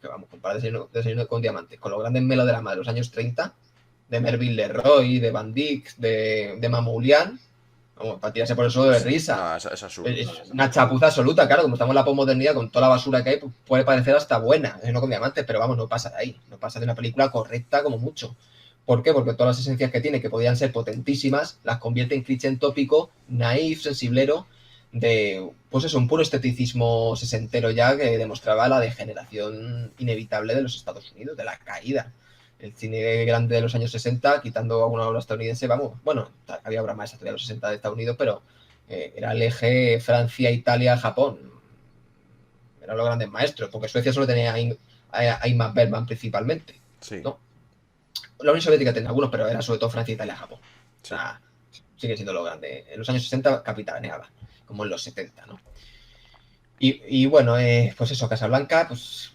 vamos, comparar Desayuno con Diamantes con los grandes melodramas de los años 30, de Melville Leroy, de Van Dyck, de Mamoulian, vamos, para tirarse por el suelo de risa. No, es absurdo. Es una chapuza absoluta, claro, como estamos en la posmodernidad con toda la basura que hay, pues puede parecer hasta buena, no con Diamantes, pero vamos, no pasa de ahí, no pasa de una película correcta como mucho. ¿Por qué? Porque todas las esencias que tiene, que podían ser potentísimas, las convierte en cliché en tópico, naif, sensiblero, de, pues eso, un puro esteticismo sesentero ya que demostraba la degeneración inevitable de los Estados Unidos, de la caída. El cine grande de los años 60, quitando alguna obra estadounidense, vamos, bueno, había obras más de los 60 de Estados Unidos, pero era el eje Francia, Italia, Japón. Eran los grandes maestros, porque Suecia solo tenía a Ingmar Bergman principalmente, Sí, ¿no? La Unión Soviética tenía algunos, pero era sobre todo Francia, Italia, Japón. O sí. sea, sigue siendo lo grande. En los años 60 capitaneaba, como en los 70, ¿no? Y bueno, pues eso, Casablanca, pues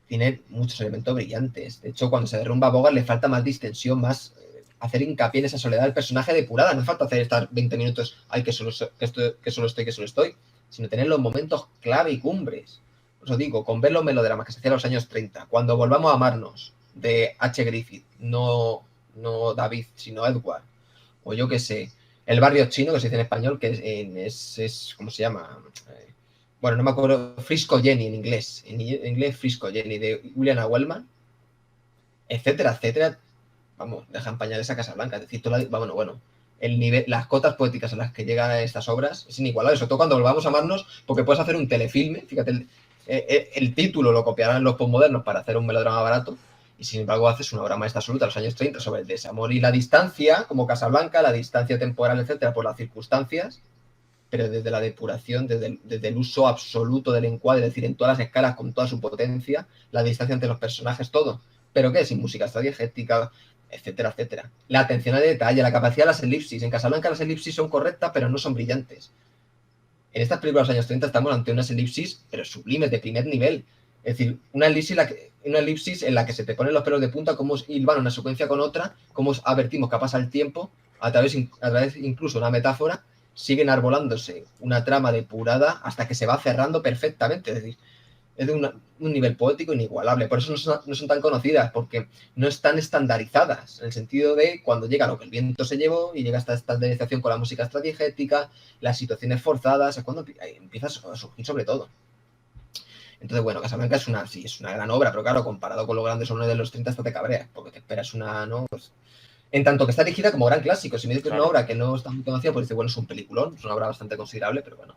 tiene muchos elementos brillantes. De hecho, cuando se derrumba Bogart le falta más distensión, más hacer hincapié en esa soledad del personaje depurada. No falta hacer estar 20 minutos, ay, que solo estoy, sino tener los momentos clave y cumbres. os digo, con ver los melodramas que se hacían en los años 30, cuando volvamos a amarnos, de H. Griffith, no David, sino Edward, o yo qué sé, El barrio chino, que se dice en español, que es ¿cómo se llama? Bueno, no me acuerdo, Frisco Jenny en inglés, Frisco Jenny, de William A. Wellman, etcétera, etcétera, vamos, dejan pañales a Casablanca, es decir, bueno, el nivel, las cotas poéticas a las que llegan estas obras es inigualable, sobre todo cuando volvamos a amarnos, porque puedes hacer un telefilme, fíjate, el título lo copiarán los postmodernos para hacer un melodrama barato, y sin embargo haces una obra maestra absoluta de los años 30 sobre el desamor y la distancia, como Casablanca, la distancia temporal, etcétera, por las circunstancias, pero desde la depuración, desde el uso absoluto del encuadre, es decir, en todas las escalas, con toda su potencia, la distancia entre los personajes, todo. ¿Pero qué? Sin música extradiegética, etcétera, etcétera. La atención al detalle, la capacidad de las elipsis. En Casablanca las elipsis son correctas, pero no son brillantes. En estas películas de los años 30 estamos ante unas elipsis, pero sublimes, de primer nivel. Es decir, una elipsis en la que se te ponen los pelos de punta, cómo hilvan una secuencia con otra, cómo advertimos que pasa el tiempo, a través incluso de una metáfora, siguen arbolándose una trama depurada hasta que se va cerrando perfectamente. Es decir, es de un nivel poético inigualable. Por eso no son tan conocidas, porque no están estandarizadas, en el sentido de cuando llega lo que el viento se llevó y llega esta estandarización con la música estradigética, las situaciones forzadas, es cuando empieza a surgir sobre todo. Entonces, bueno, Casablanca es una gran obra, pero claro, comparado con los grandes honores de los 30 hasta te cabreas, porque te esperas una, ¿no? Pues, en tanto que está dirigida como gran clásico. Si me dices que es una obra que no está muy conocida, pues dices, bueno, es un peliculón, es una obra bastante considerable, pero bueno,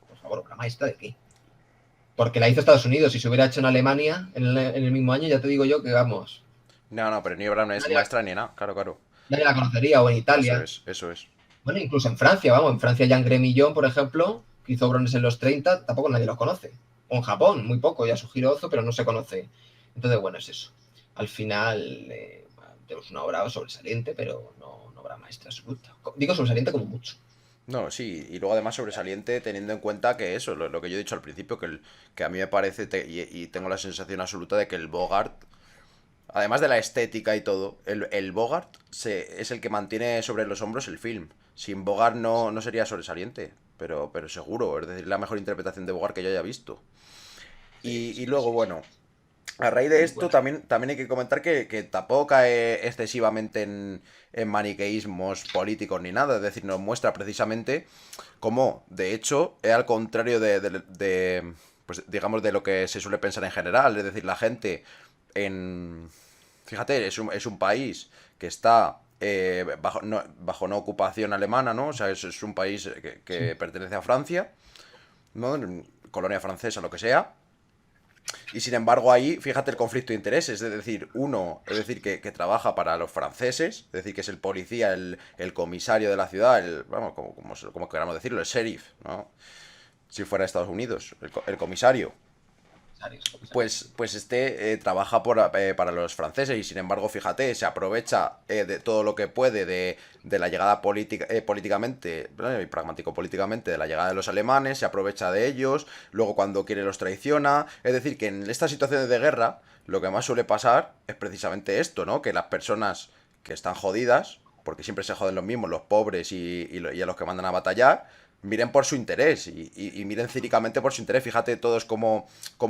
por favor, obra maestra de aquí. Porque la hizo Estados Unidos. Si se hubiera hecho en Alemania en el mismo año, ya te digo yo que vamos. No, pero ni obra no es maestra ni nada, claro. Nadie la conocería, o en Italia. Eso es. Bueno, incluso en Francia, vamos. En Francia, Jean Grémillon, por ejemplo, que hizo obrones en los 30, tampoco nadie los conoce. O en Japón, muy poco, ya su Ozo, pero no se conoce. Entonces, bueno, es eso. Al final, tenemos una obra sobresaliente, pero no una obra maestra absoluta. Digo sobresaliente como mucho. No, sí, y luego además sobresaliente teniendo en cuenta que eso, lo que yo he dicho al principio, que a mí me parece, y tengo la sensación absoluta de que el Bogart, además de la estética y todo, el Bogart es el que mantiene sobre los hombros el film. Sin Bogart no sería sobresaliente, pero seguro, es decir, la mejor interpretación de Bogart que yo haya visto. Y luego, bueno, a raíz de esto también hay que comentar que tampoco cae excesivamente en maniqueísmos políticos ni nada, es decir, nos muestra precisamente cómo, de hecho, es al contrario pues, digamos, de lo que se suele pensar en general, es decir, la gente Fíjate, es un país que está bajo una ocupación alemana, ¿no? O sea, es un país que pertenece a Francia, ¿no? Colonia francesa, lo que sea. Y sin embargo ahí, fíjate el conflicto de intereses, es decir, que trabaja para los franceses, es decir, que es el policía, el comisario de la ciudad, vamos, como queramos decirlo, el sheriff, ¿no? Si fuera Estados Unidos, el comisario. Pues trabaja para los franceses y sin embargo, fíjate, se aprovecha de todo lo que puede de la llegada políticamente, y pragmático políticamente, de la llegada de los alemanes, se aprovecha de ellos, luego cuando quiere los traiciona. Es decir, que en estas situaciones de guerra lo que más suele pasar es precisamente esto, ¿no? Que las personas que están jodidas, porque siempre se joden los mismos, los pobres y a los que mandan a batallar, miren por su interés y miren cínicamente por su interés. Fíjate todos cómo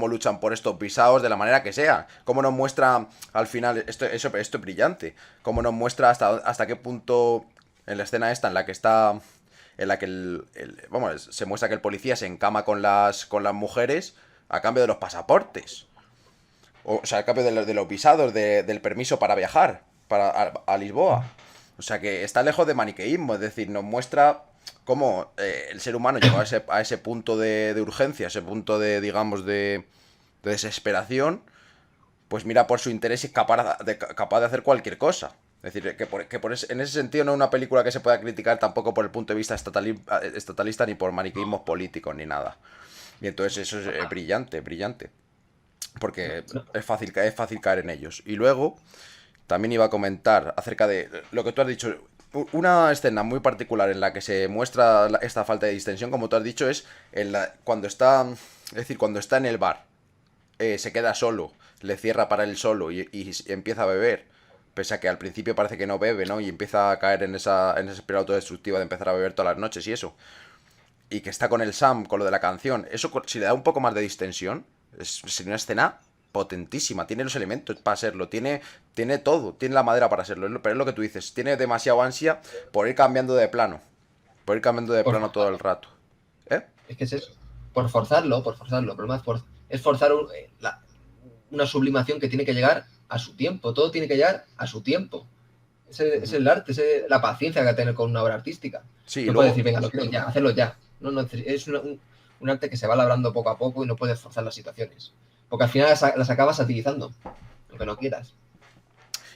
luchan por estos visados de la manera que sea. Cómo nos muestra al final, esto es brillante, cómo nos muestra hasta qué punto en la escena esta en la que vamos, se muestra que el policía se encama con las mujeres a cambio de los pasaportes. O sea, a cambio de los visados, del permiso para viajar a Lisboa. O sea que está lejos de maniqueísmo, es decir, nos muestra cómo el ser humano llegó a ese punto de urgencia, a ese punto digamos, de desesperación, pues mira por su interés y es capaz de hacer cualquier cosa. Es decir, en ese sentido no es una película que se pueda criticar tampoco por el punto de vista estatalista ni por maniqueísmos políticos ni nada. Y entonces eso es brillante, brillante. Porque es fácil caer en ellos. Y luego también iba a comentar acerca de lo que tú has dicho. Una escena muy particular en la que se muestra esta falta de distensión, como tú has dicho, es cuando está en el bar, se queda solo, le cierra para él solo y empieza a beber, pese a que al principio parece que no bebe, ¿no? Y empieza a caer en esa espiral autodestructiva de empezar a beber todas las noches y eso. y que está con el Sam, con lo de la canción, eso si le da un poco más de distensión, sería una escena potentísima, tiene los elementos para serlo, tiene todo, tiene la madera para serlo, pero es lo que tú dices, tiene demasiado ansia por ir cambiando de Por plano todo el forzarlo. rato. ¿Eh? Es que es eso. Por forzarlo. El problema es forzar una sublimación que tiene que llegar a su tiempo. Todo tiene que llegar a su tiempo. Es el arte, la paciencia que hay que tener con una obra artística. Sí, y No puedes decir, luego, venga, lo quiero ya, hacerlo ya. No, no, es un arte que se va labrando poco a poco y no puedes forzar las situaciones. Porque al final las acabas satirizando, aunque no quieras.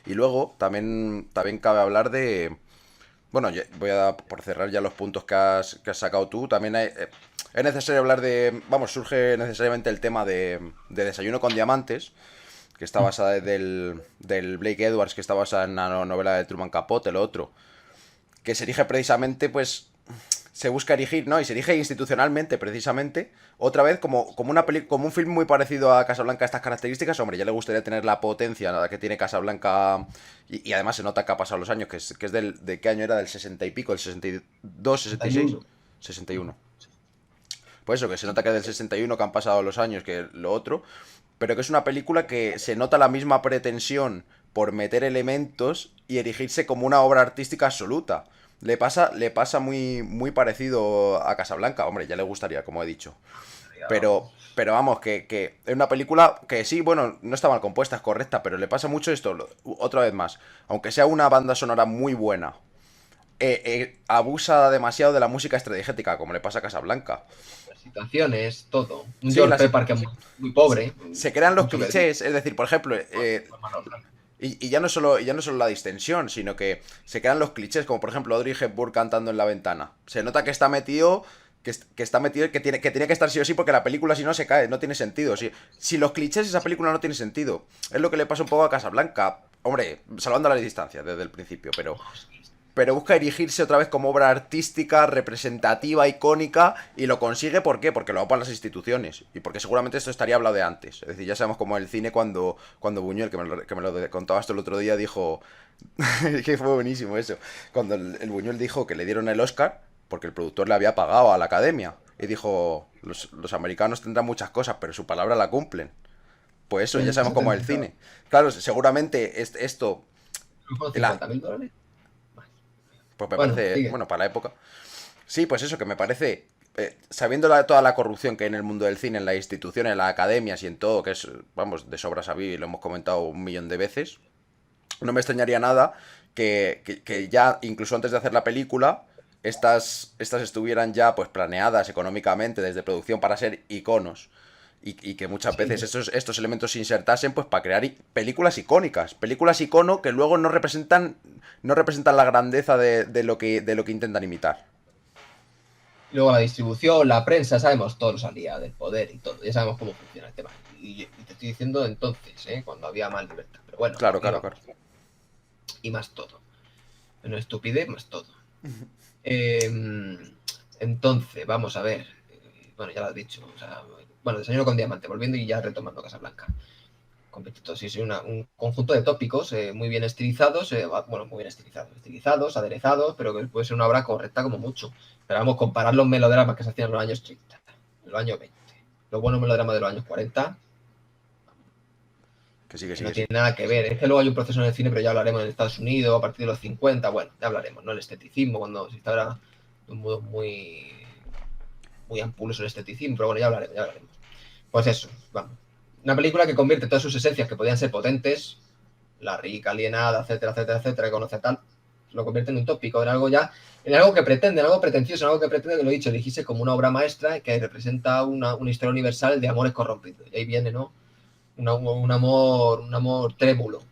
y luego también cabe hablar de... Bueno, voy a por cerrar ya los puntos que has sacado tú. También es necesario hablar de... Vamos, surge necesariamente el tema de Desayuno con Diamantes, que está basada del Blake Edwards, que está basada en la novela de Truman Capote, lo otro, que se erige precisamente, pues, se busca erigir, ¿no? Y se erige institucionalmente, precisamente, otra vez como un film muy parecido a Casablanca, estas características. Hombre, ya le gustaría tener la potencia que tiene Casablanca, y además se nota que ha pasado los años, que es ¿de qué año era? Del 60 y pico, el 62, 66, 61. 61. Pues eso, que se nota que del 61 que han pasado los años que lo otro, pero que es una película que se nota la misma pretensión por meter elementos y erigirse como una obra artística absoluta. Le pasa muy parecido a Casablanca. Hombre, ya le gustaría, como he dicho. Pero vamos, que es una película que sí, bueno, no está mal compuesta, es correcta, pero le pasa mucho esto, otra vez más. Aunque sea una banda sonora muy buena, abusa demasiado de la música estrategética, como le pasa a Casablanca. Las situaciones, todo. Un Sí, George Pepper que es muy pobre, se crean los mucho que decir. clichés, es decir, por ejemplo, y ya no solo la distensión, sino que se crean los clichés, como por ejemplo Audrey Hepburn cantando en la ventana. Se nota que está metido, que tiene que estar sí o sí, porque la película si no se cae, no tiene sentido. Si los clichés, esa película no tiene sentido. Es lo que le pasa un poco a Casablanca. Hombre, salvando las distancias desde el principio, pero busca erigirse otra vez como obra artística, representativa, icónica, y lo consigue, ¿por qué? Porque lo apan las instituciones, y porque seguramente esto estaría hablado de antes. Es decir, ya sabemos cómo el cine cuando Buñuel, que me lo contabas tú el otro día, dijo... que fue buenísimo eso. Cuando el Buñuel dijo que le dieron el Oscar, porque el productor le había pagado a la academia, y dijo, los americanos tendrán muchas cosas, pero su palabra la cumplen. Pues eso, ya En sabemos cómo es el 70, cine. Claro, seguramente esto... ¿fueron La, $50.000? pues me Bueno, parece, sigue. bueno, para la época. Sí, pues eso, que me parece, sabiendo toda la corrupción que hay en el mundo del cine, en las instituciones, en las academias y en todo, que es, vamos, de sobra sabido y lo hemos comentado un millón de veces, no me extrañaría nada que ya, incluso antes de hacer la película, estas estuvieran ya pues planeadas económicamente desde producción para ser iconos. Y que muchas Sí, veces estos elementos se insertasen pues para crear películas icónicas. Películas icono que luego no representan la grandeza de lo que intentan imitar. y luego la distribución, la prensa, sabemos todos al día del poder y todo. Ya sabemos cómo funciona el tema. Y te estoy diciendo entonces, cuando había más libertad. Pero bueno, Claro, ahí claro, claro. vamos. Y más todo. Menos estupidez, más todo. Eh, entonces, vamos a ver. Bueno, ya lo has dicho. O sea, bueno, Desayuno con Diamante, volviendo y ya retomando Casablanca. Competito, sí, sí, un conjunto de tópicos muy bien estilizados, bueno, muy bien estilizados, aderezados, pero que puede ser una obra correcta como mucho. Pero vamos, comparar los melodramas que se hacían en los años 30, en los años 20, los buenos melodramas de los años 40, Que sí, que sí, no que sí. tiene nada que ver. Es que luego hay un proceso en el cine, pero ya hablaremos en Estados Unidos, a partir de los 50, bueno, ya hablaremos, ¿no? El esteticismo, cuando se instaura de un modo muy ampuloso el esteticismo, pero bueno, ya hablaremos. Pues eso, vamos. Una película que convierte todas sus esencias que podían ser potentes, la rica, alienada, etcétera, etcétera, etcétera, que conoce tal, lo convierte en un tópico, en algo que pretende, en algo pretencioso, en algo que pretende, que lo he dicho, elegirse como una obra maestra que representa una historia universal de amores corrompidos. Y ahí viene, ¿no? Un amor trémulo.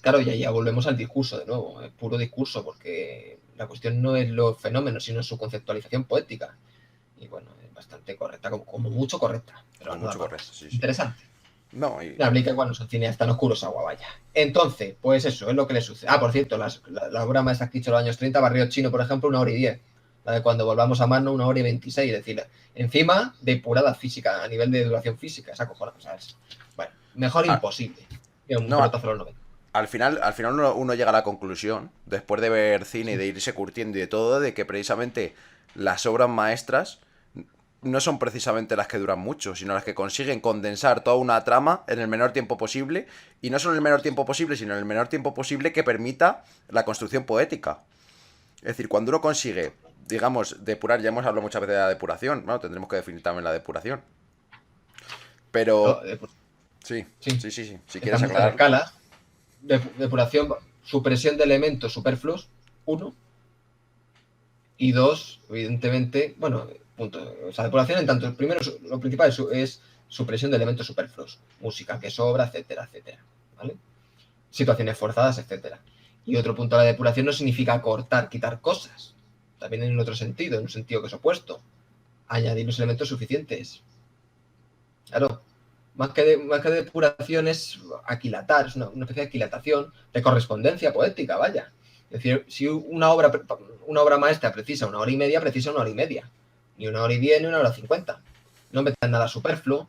Claro, y ahí ya volvemos al discurso de nuevo, es puro discurso, porque la cuestión no es los fenómenos, sino su conceptualización poética. Y bueno, es bastante correcta, como mucho correcta, pero Con nada mucho correcto, más. sí, sí. Interesante. No, y... La Blake cuando son cineastas oscuros agua, vaya. Entonces, pues eso es lo que le sucede. Ah, por cierto, la obra maestra que he dicho en los años 30, Barrio Chino, por ejemplo, 1 hora y 10. La de cuando volvamos a mano, 1 hora y 26. Es decir, encima depurada física, a nivel de duración física, esa cojona. O sea, bueno, mejor ah, imposible. Y un no, pelotazo a los 90. al final uno llega a la conclusión, después de ver cine y de irse curtiendo y de todo, de que precisamente las obras maestras no son precisamente las que duran mucho, sino las que consiguen condensar toda una trama en el menor tiempo posible, y no solo en el menor tiempo posible, sino en el menor tiempo posible que permita la construcción poética. Es decir, cuando uno consigue, digamos, depurar, ya hemos hablado muchas veces de la depuración, bueno, tendremos que definir también la depuración. ¿no? Pero, sí, Sí, sí, sí, sí, si quieres están muchas aclararlo. escalas. Depuración, supresión de elementos superfluos, uno. Y dos, evidentemente, bueno, punto. O sea, depuración en tanto, primero, lo principal es supresión de elementos superfluos. Música que sobra, etcétera, etcétera. ¿Vale? Situaciones forzadas, etcétera. Y otro punto de la depuración no significa cortar, quitar cosas. También en otro sentido, en un sentido que es opuesto. Añadir los elementos suficientes. Claro, más que depuración es aquilatar, es una especie de aquilatación, de correspondencia poética, vaya. Es decir, si una obra maestra precisa 1 hora y media, precisa 1 hora y media. Ni 1 hora y 10, ni 1 hora 50. No metas nada superfluo,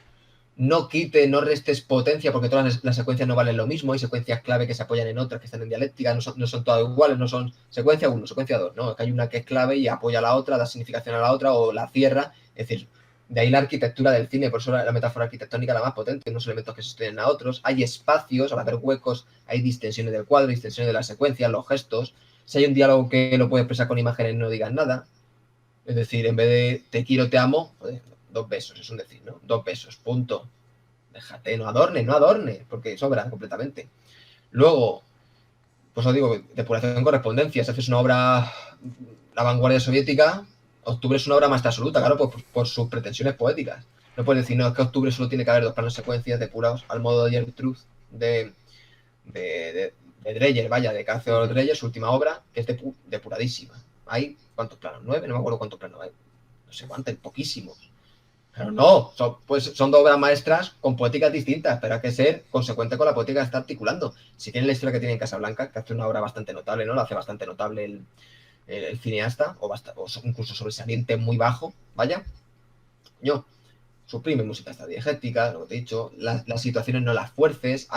no quite, no restes potencia, porque todas las secuencias no valen lo mismo, hay secuencias clave que se apoyan en otras que están en dialéctica, no son todas iguales, no son secuencia 1, secuencia 2, no, que hay una que es clave y apoya a la otra, da significación a la otra o la cierra, es decir, de ahí la arquitectura del cine, por eso la metáfora arquitectónica la más potente, unos elementos que sostienen a otros, hay espacios, al haber huecos, hay distensiones del cuadro, distensiones de las secuencias, los gestos, si hay un diálogo que lo puedes expresar con imágenes, no digas nada, es decir, en vez de te quiero, te amo, pues, 2 besos, es un decir, ¿no? 2 besos, punto. Déjate, no adorne, porque sobra completamente. Luego, pues os digo, depuración en correspondencia. Si haces una obra, la vanguardia soviética, Octubre es una obra maestra absoluta, claro, por sus pretensiones poéticas. No puedes decir, no, es que Octubre solo tiene que haber 2 planos secuencias depurados al modo de Gertrude de Dreyer, vaya, de Castro Dreyer, su última obra, que es depuradísima. Hay, ¿cuántos planos? 9, no me acuerdo cuántos planos hay. No sé cuántos, poquísimos. Pero no, son 2 obras maestras con poéticas distintas, pero hay que ser consecuente con la poética que está articulando. Si tienen la historia que tiene en Casablanca, que hace una obra bastante notable, ¿no? Lo hace bastante notable el cineasta, o incluso sobresaliente muy bajo, vaya. Yo, suprime música esta diegética, lo que te he dicho, las situaciones no las fuerces,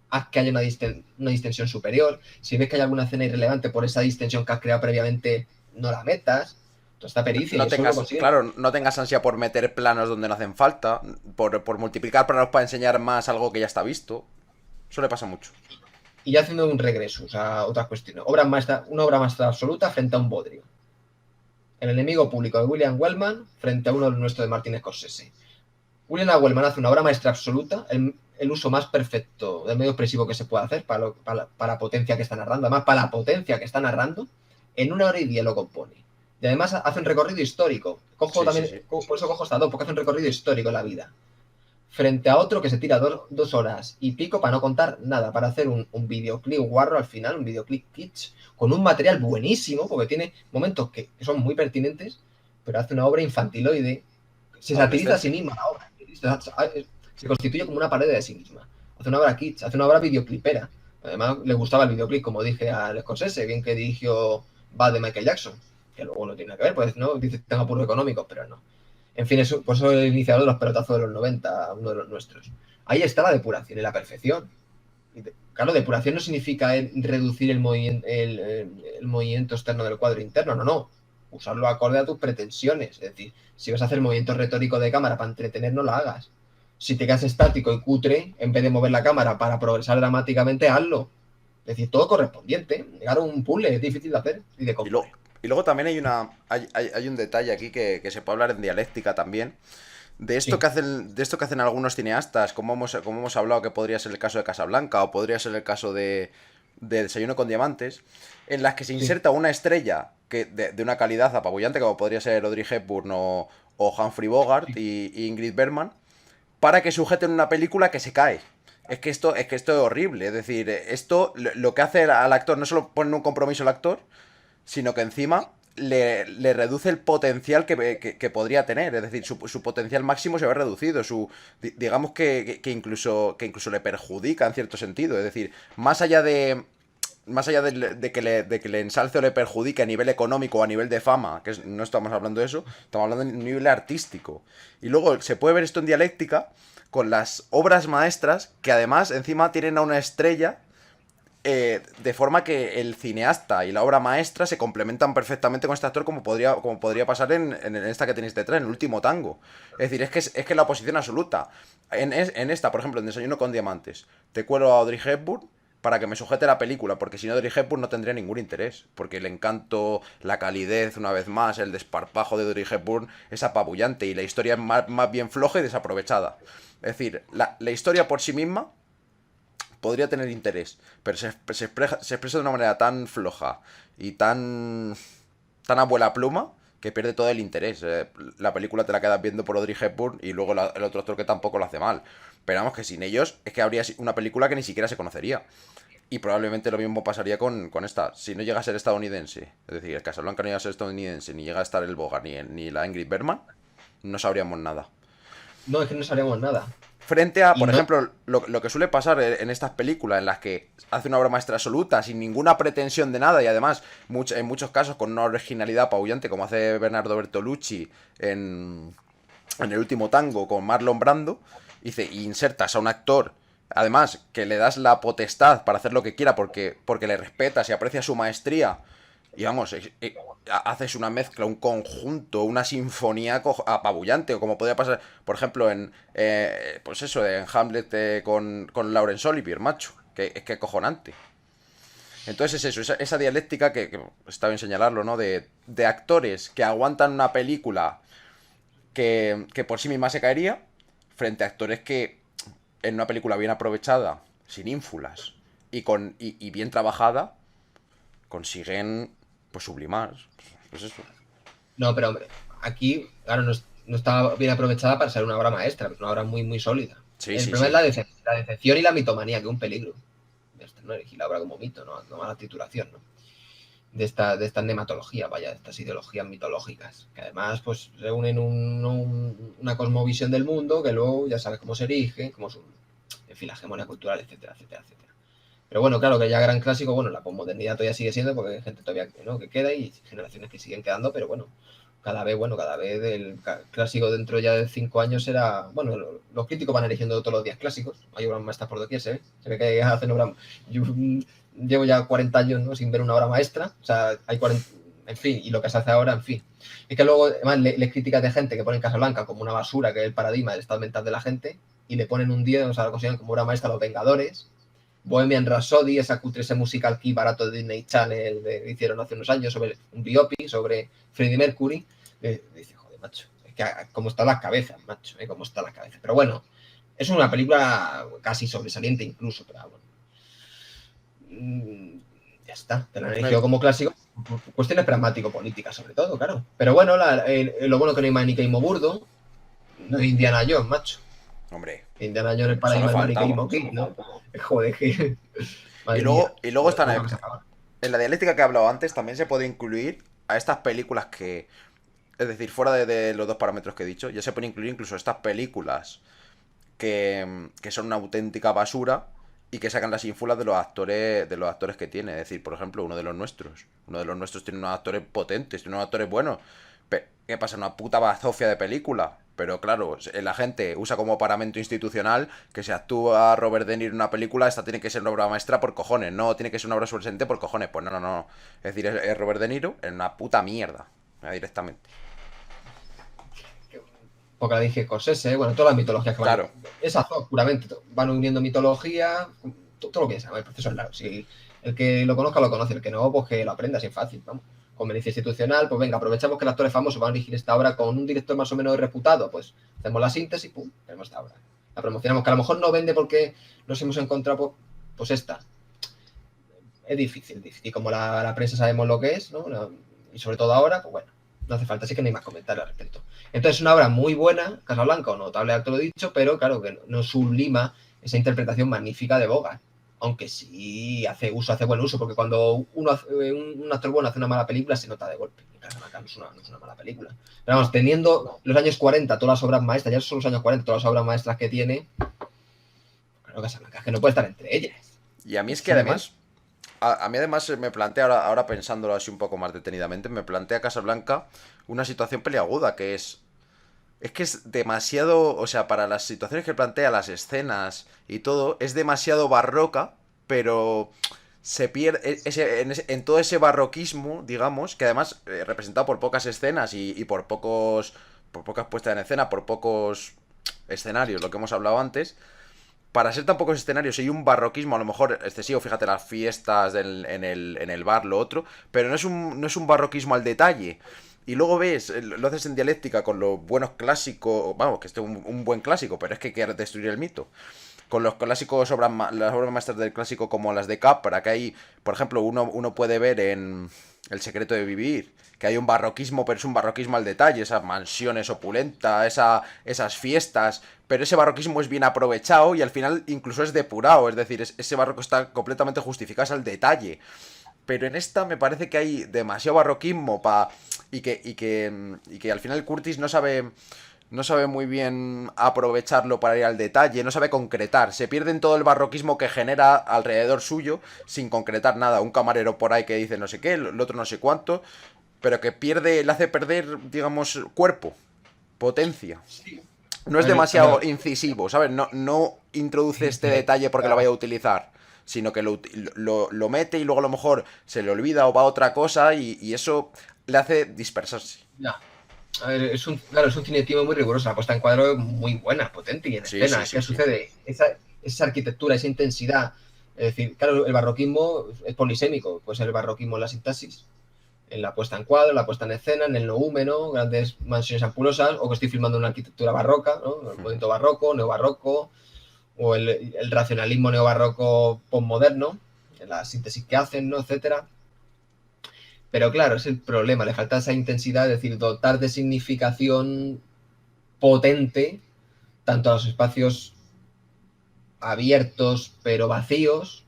haz que haya una distensión superior. Si ves que hay alguna escena irrelevante por esa distensión que has creado previamente, no la metas. Toda esta pericia, y No eso lo tengas, consiguen. claro, no tengas ansia por meter planos donde no hacen falta, por multiplicar planos para enseñar más algo que ya está visto. Eso le pasa mucho. Y ya haciendo un regreso, o sea, otras cuestiones. Una obra maestra absoluta frente a un bodrio. El enemigo público de William Wellman frente a uno nuestro de Martin Scorsese. William Wellman hace una obra maestra absoluta, el uso más perfecto del medio expresivo que se puede hacer para la potencia que está narrando, además para la potencia que está narrando, en 1 hora y 10 lo compone. Y además hace un recorrido histórico. Cojo Sí, sí, también, sí. por eso cojo esta dos, porque hace un recorrido histórico en la vida. Frente a otro que se tira 2 horas y pico para no contar nada, para hacer un videoclip guarro al final, un videoclip kitsch, con un material buenísimo, porque tiene momentos que son muy pertinentes, pero hace una obra infantiloide, se satiriza a sí Adolescente. misma la obra, se constituye como una pared de sí misma. Hace una obra kitsch, hace una obra videoclipera. Además, le gustaba el videoclip, como dije al Scorsese, bien que dirigió Bad de Michael Jackson, que luego no tiene nada que ver, pues no, dice que tenga puro económico, pero no. En fin, por eso el iniciador de los pelotazos de los 90, uno de los nuestros. Ahí está la depuración y la perfección. Claro, depuración no significa reducir el movimiento externo del cuadro interno, no. Usarlo acorde a tus pretensiones. Es decir, si vas a hacer movimiento retórico de cámara para entretener, no lo hagas. Si te quedas estático y cutre, en vez de mover la cámara para progresar dramáticamente, hazlo. Es decir, todo correspondiente. Llegar a un puzzle es difícil de hacer y de Y, lo, componer. y luego también hay un detalle aquí que se puede hablar en dialéctica también. Sí, De esto que hacen algunos cineastas, como hemos hablado que podría ser el caso de Casablanca o podría ser el caso de Desayuno con Diamantes, en las que se sí. inserta una estrella de una calidad apabullante, como podría ser Audrey Hepburn o Humphrey Bogart Sí. y Ingrid Bergman, para que sujeten una película que se cae. Es que esto es horrible. Es decir, esto lo que hace al actor, no solo pone un compromiso al actor, sino que encima le reduce el potencial que podría tener. Es decir, su potencial máximo se ve reducido. Digamos que incluso le perjudica en cierto sentido. Es decir, más allá de que le ensalce o le perjudique a nivel económico o a nivel de fama, no estamos hablando de eso, estamos hablando de nivel artístico. Y luego se puede ver esto en dialéctica con las obras maestras que además encima tienen a una estrella de forma que el cineasta y la obra maestra se complementan perfectamente con este actor como podría pasar en esta que tenéis detrás, en el último tango. Es decir, es que la oposición absoluta. En esta, por ejemplo, en Desayuno con Diamantes, te cuelo a Audrey Hepburn para que me sujete la película, porque si no Audrey Hepburn no tendría ningún interés, porque el encanto, la calidez, una vez más, el desparpajo de Audrey Hepburn es apabullante y la historia es más bien floja y desaprovechada. Es decir, la historia por sí misma podría tener interés, pero se expresa de una manera tan floja y tan abuela pluma que pierde todo el interés. La película te la quedas viendo por Audrey Hepburn y luego el otro actor que tampoco lo hace mal. Pero vamos, que sin ellos es que habría una película que ni siquiera se conocería. Y probablemente lo mismo pasaría con esta. Si no llega a ser estadounidense, es decir, el Casablanca no llega a ser estadounidense, ni llega a estar el Bogart, ni la Ingrid Bergman, no sabríamos nada. No, es que no sabríamos nada. Frente a, Y por no, ejemplo, lo que suele pasar en estas películas en las que hace una obra maestra absoluta, sin ninguna pretensión de nada y además en muchos casos con una originalidad apabullante, como hace Bernardo Bertolucci en El último tango con Marlon Brando, dice, insertas a un actor, además que le das la potestad para hacer lo que quiera porque le respetas y aprecias su maestría y vamos, haces una mezcla, un conjunto, una sinfonía apabullante, o como podría pasar, por ejemplo, pues eso, en Hamlet con Laurence Olivier, macho, que es que acojonante. Entonces es eso, esa dialéctica que está bien señalarlo, ¿no? De actores que aguantan una película que por sí misma se caería, frente a actores que en una película bien aprovechada, sin ínfulas y bien trabajada, consiguen pues sublimar. Pues eso. no, pero hombre, aquí, claro, no está bien aprovechada para ser una obra maestra, es una obra muy, muy sólida. Sí, El sí, problema es sí. la decepción y la mitomanía, que es un peligro. No elegir la obra como mito, no mala titulación, ¿no? De esta nematología, vaya, de estas ideologías mitológicas, que además pues reúnen una cosmovisión del mundo que luego ya sabes cómo se erige, en fin, la hegemonía cultural, etcétera, etcétera, etcétera. Pero bueno, claro que ya gran clásico, bueno, la posmodernidad todavía sigue siendo porque hay gente todavía ¿no? que queda y generaciones que siguen quedando, pero cada vez el clásico dentro ya de 5 años será, bueno, los críticos van eligiendo todos los días clásicos, hay obras maestras por doquier, se ve que hacen obras, yo llevo ya 40 años ¿no? sin ver una obra maestra, o sea, hay 40, en fin, y lo que se hace ahora, en fin. Es que luego, además, le críticas de gente que ponen Casablanca como una basura, que es el paradigma del estado mental de la gente, y le ponen un día, o sea, lo consideran como obra maestra Los Vengadores, Bohemian Rhapsody, ese musical aquí barato de Disney Channel que hicieron hace unos años sobre un biopic sobre Freddie Mercury. Dice, joder, macho, es que cómo están las cabezas, macho, cómo están las cabezas. Pero bueno, es una película casi sobresaliente incluso, pero bueno. Ya está, te la han elegido como clásico. Cuestiones pragmático-políticas, sobre todo, claro. Pero bueno, lo bueno que no hay maniqueísmo burdo, no es Indiana Jones, macho. Hombre, Indiana Jones el solo paradigma del faltaba. maniqueísmo aquí, ¿no? Joder, que. Madre mía. Y luego están Poca me sacaba. en la dialéctica que he hablado antes también se puede incluir a estas películas que, es decir, fuera de los dos parámetros que he dicho, ya se puede incluir incluso estas películas que son una auténtica basura y que sacan las ínfulas de los actores que tiene. Es decir, por ejemplo, uno de los nuestros. Uno de los nuestros tiene unos actores potentes, tiene unos actores buenos. ¿Qué pasa? Una puta bazofia de película. Pero claro, la gente usa como paramento institucional que si actúa Robert De Niro en una película, esta tiene que ser una obra maestra por cojones. No, tiene que ser una obra sobresaliente por cojones. Pues no, no, no. Es decir, es Robert De Niro en una puta mierda. Directamente. Porque la dije Scorsese, bueno, todas las mitologías que van. Claro. Es azul, puramente. Van uniendo mitología, todo lo que es. El proceso es largo. Si el que lo conozca, lo conoce. El que no, pues que lo aprenda, así fácil. Vamos. Conveniencia institucional, pues venga, aprovechamos que el actor es famoso, va a dirigir esta obra con un director más o menos reputado, pues hacemos la síntesis, pum, tenemos esta obra. La promocionamos, que a lo mejor no vende porque nos hemos encontrado, pues esta. Es difícil, difícil. Y como la prensa sabemos lo que es, ¿no? Y sobre todo ahora, pues bueno, no hace falta, así que no hay más comentarios al respecto. Entonces, una obra muy buena, Casablanca, o notable acto lo he dicho, pero claro que no sublima esa interpretación magnífica de Bogart. Aunque sí hace buen uso, porque cuando un actor bueno hace una mala película, se nota de golpe. Casablanca no es una mala película. Pero vamos, teniendo los años 40, todas las obras maestras, ya son los años 40, todas las obras maestras que tiene, claro, Casablanca, es que no puede estar entre ellas. Y a mí es que además, a mí además me plantea, ahora pensándolo así un poco más detenidamente, me plantea Casablanca una situación peliaguda, que es que es demasiado, o sea, para las situaciones que plantea, las escenas y todo, es demasiado barroca, pero se pierde en todo ese barroquismo, digamos, que además representado por pocas escenas y por pocas puestas en escena, por pocos escenarios, lo que hemos hablado antes. Para ser tan pocos escenarios hay un barroquismo a lo mejor excesivo, fíjate las fiestas en el bar, lo otro, pero no es un barroquismo al detalle. Y luego ves, lo haces en dialéctica con los buenos clásicos, vamos, que este es un buen clásico, pero es que hay que destruir el mito. Con los clásicos, las obras maestras del clásico como las de Capra, que hay, por ejemplo, uno puede ver en El secreto de vivir, que hay un barroquismo, pero es un barroquismo al detalle, esas mansiones opulentas, esas fiestas, pero ese barroquismo es bien aprovechado y al final incluso es depurado, es decir, ese barroco está completamente justificado, es al detalle. Pero en esta me parece que hay demasiado barroquismo y que al final Curtis no sabe muy bien aprovecharlo para ir al detalle, no sabe concretar. Se pierde en todo el barroquismo que genera alrededor suyo sin concretar nada. Un camarero por ahí que dice no sé qué, el otro no sé cuánto, pero que le hace perder, digamos, cuerpo, potencia. Sí. No es demasiado incisivo, ¿sabes? No introduce este detalle porque lo vaya a utilizar, sino que lo mete y luego a lo mejor se le olvida o va a otra cosa y eso le hace dispersarse. Ya. A ver, claro, es un cinetismo muy riguroso. La puesta en cuadro es muy buena, potente y en Sí, escena. sí, sí, ¿Qué sí. sucede? Esa arquitectura, esa intensidad. Es decir, claro, el barroquismo es polisémico. Puede ser el barroquismo en la sintaxis, en la puesta en cuadro, en la puesta en escena, en el noúmeno, grandes mansiones ampulosas, o que estoy filmando una arquitectura barroca, ¿no? El movimiento barroco, neobarroco, o el racionalismo neobarroco postmoderno, la síntesis que hacen, ¿no? Etcétera. Pero claro, es el problema, le falta esa intensidad, es decir, dotar de significación potente tanto a los espacios abiertos pero vacíos,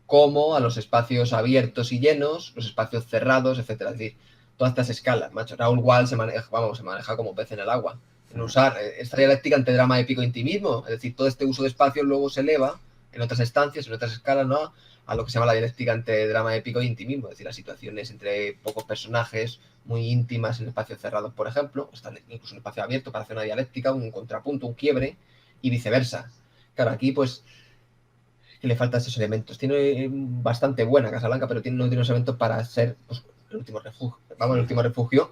como a los espacios abiertos y llenos, los espacios cerrados, etcétera. Es decir, todas estas escalas, macho. Raúl Wall se maneja como pez en el agua. En usar esta dialéctica entre drama épico e intimismo. Es decir, todo este uso de espacios luego se eleva en otras estancias, en otras escalas, ¿no? A lo que se llama la dialéctica entre drama épico e intimismo. Es decir, las situaciones entre pocos personajes muy íntimas en espacios cerrados, por ejemplo, incluso un espacio abierto para hacer una dialéctica, un contrapunto, un quiebre, y viceversa. Claro, aquí pues que le faltan esos elementos. Tiene bastante buena Casablanca, pero no tiene los elementos para ser pues, el último refugio. Vamos, el último refugio,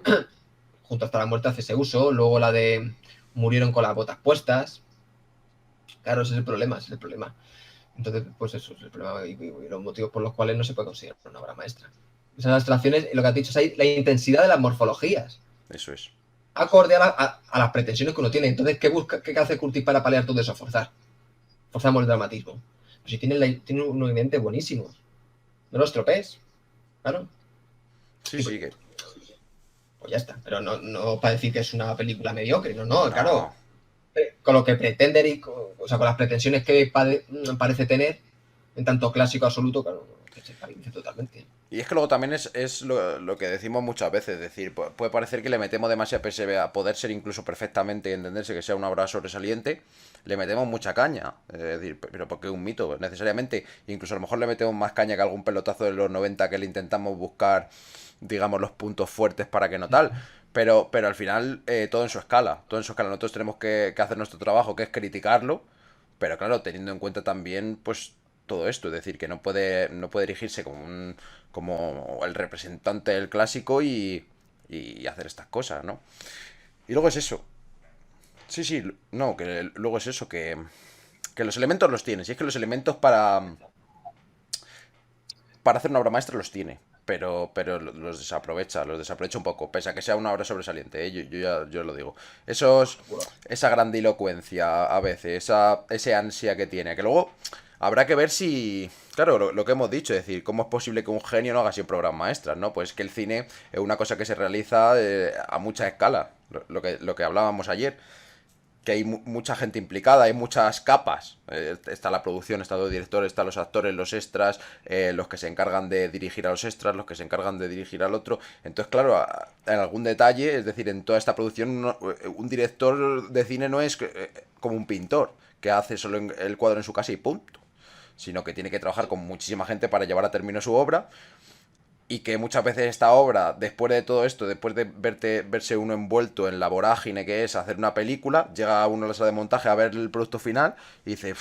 junto hasta la muerte hace ese uso. Luego la de murieron con las botas puestas. Claro, ese es el problema, ese es el problema. Entonces, pues eso es el problema y los motivos por los cuales no se puede conseguir una obra maestra. Esas abstracciones, lo que has dicho es la intensidad de las morfologías. Eso es. Acorde a las pretensiones que uno tiene. Entonces, ¿qué hace Curtis para paliar todo eso? Forzamos el dramatismo. Pues si tiene un movimiento buenísimo. No los tropees, claro. Sí, sí, que... Pues ya está. Pero no para decir que es una película mediocre, no, claro. No. Con lo que pretende, o sea, con las pretensiones que parece tener, en tanto clásico absoluto, claro, que se parece totalmente. Y es que luego también es lo que decimos muchas veces, es decir, puede parecer que le metemos demasiado PSV a poder ser incluso perfectamente entenderse que sea una obra sobresaliente, le metemos mucha caña, es decir, pero porque es un mito, necesariamente, incluso a lo mejor le metemos más caña que algún pelotazo de los 90 que le intentamos buscar, digamos, los puntos fuertes para que no tal, pero al final todo en su escala, nosotros tenemos que hacer nuestro trabajo, que es criticarlo, pero claro, teniendo en cuenta también, pues, todo esto, es decir, que no puede erigirse como el representante del clásico y hacer estas cosas, ¿no? Y luego es eso. Sí, sí, no, que luego es eso, que los elementos los tienes. Y es que los elementos para hacer una obra maestra los tiene. Pero los desaprovecha un poco, pese a que sea una obra sobresaliente, ¿eh? Yo lo digo. Esa grandilocuencia a veces, ese ansia que tiene, que luego habrá que ver si... Claro, lo que hemos dicho, es decir, ¿cómo es posible que un genio no haga siempre obras maestras, no? Pues que el cine es una cosa que se realiza a mucha escala, lo que hablábamos ayer, que hay mucha gente implicada, hay muchas capas. Está la producción, está los directores, están los actores, los extras, los que se encargan de dirigir a los extras, los que se encargan de dirigir al otro. Entonces, claro, en algún detalle, es decir, en toda esta producción, un director de cine no es como un pintor, que hace solo el cuadro en su casa y punto, sino que tiene que trabajar con muchísima gente para llevar a término su obra. Y que muchas veces esta obra, después de todo esto, después de verse uno envuelto en la vorágine que es hacer una película, llega uno a la sala de montaje a ver el producto final y dice,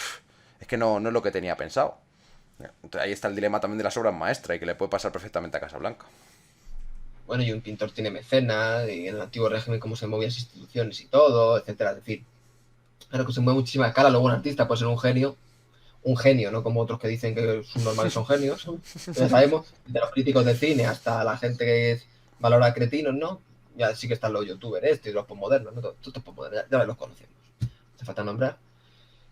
es que no es lo que tenía pensado. Entonces, ahí está el dilema también de las obras maestras y que le puede pasar perfectamente a Casablanca. Bueno, y un pintor tiene mecenas, y en el antiguo régimen cómo se movían las instituciones y todo, etcétera. Es decir, claro que se mueve muchísima escala. Luego un artista puede ser un genio, no como otros que dicen que sus normales son genios. Ya sabemos, de los críticos de cine hasta la gente que valora cretinos, ¿no? Ya sí que están los youtubers y los postmodernos, ¿no? Todos estos postmodernos, ya los conocemos. No hace falta nombrar.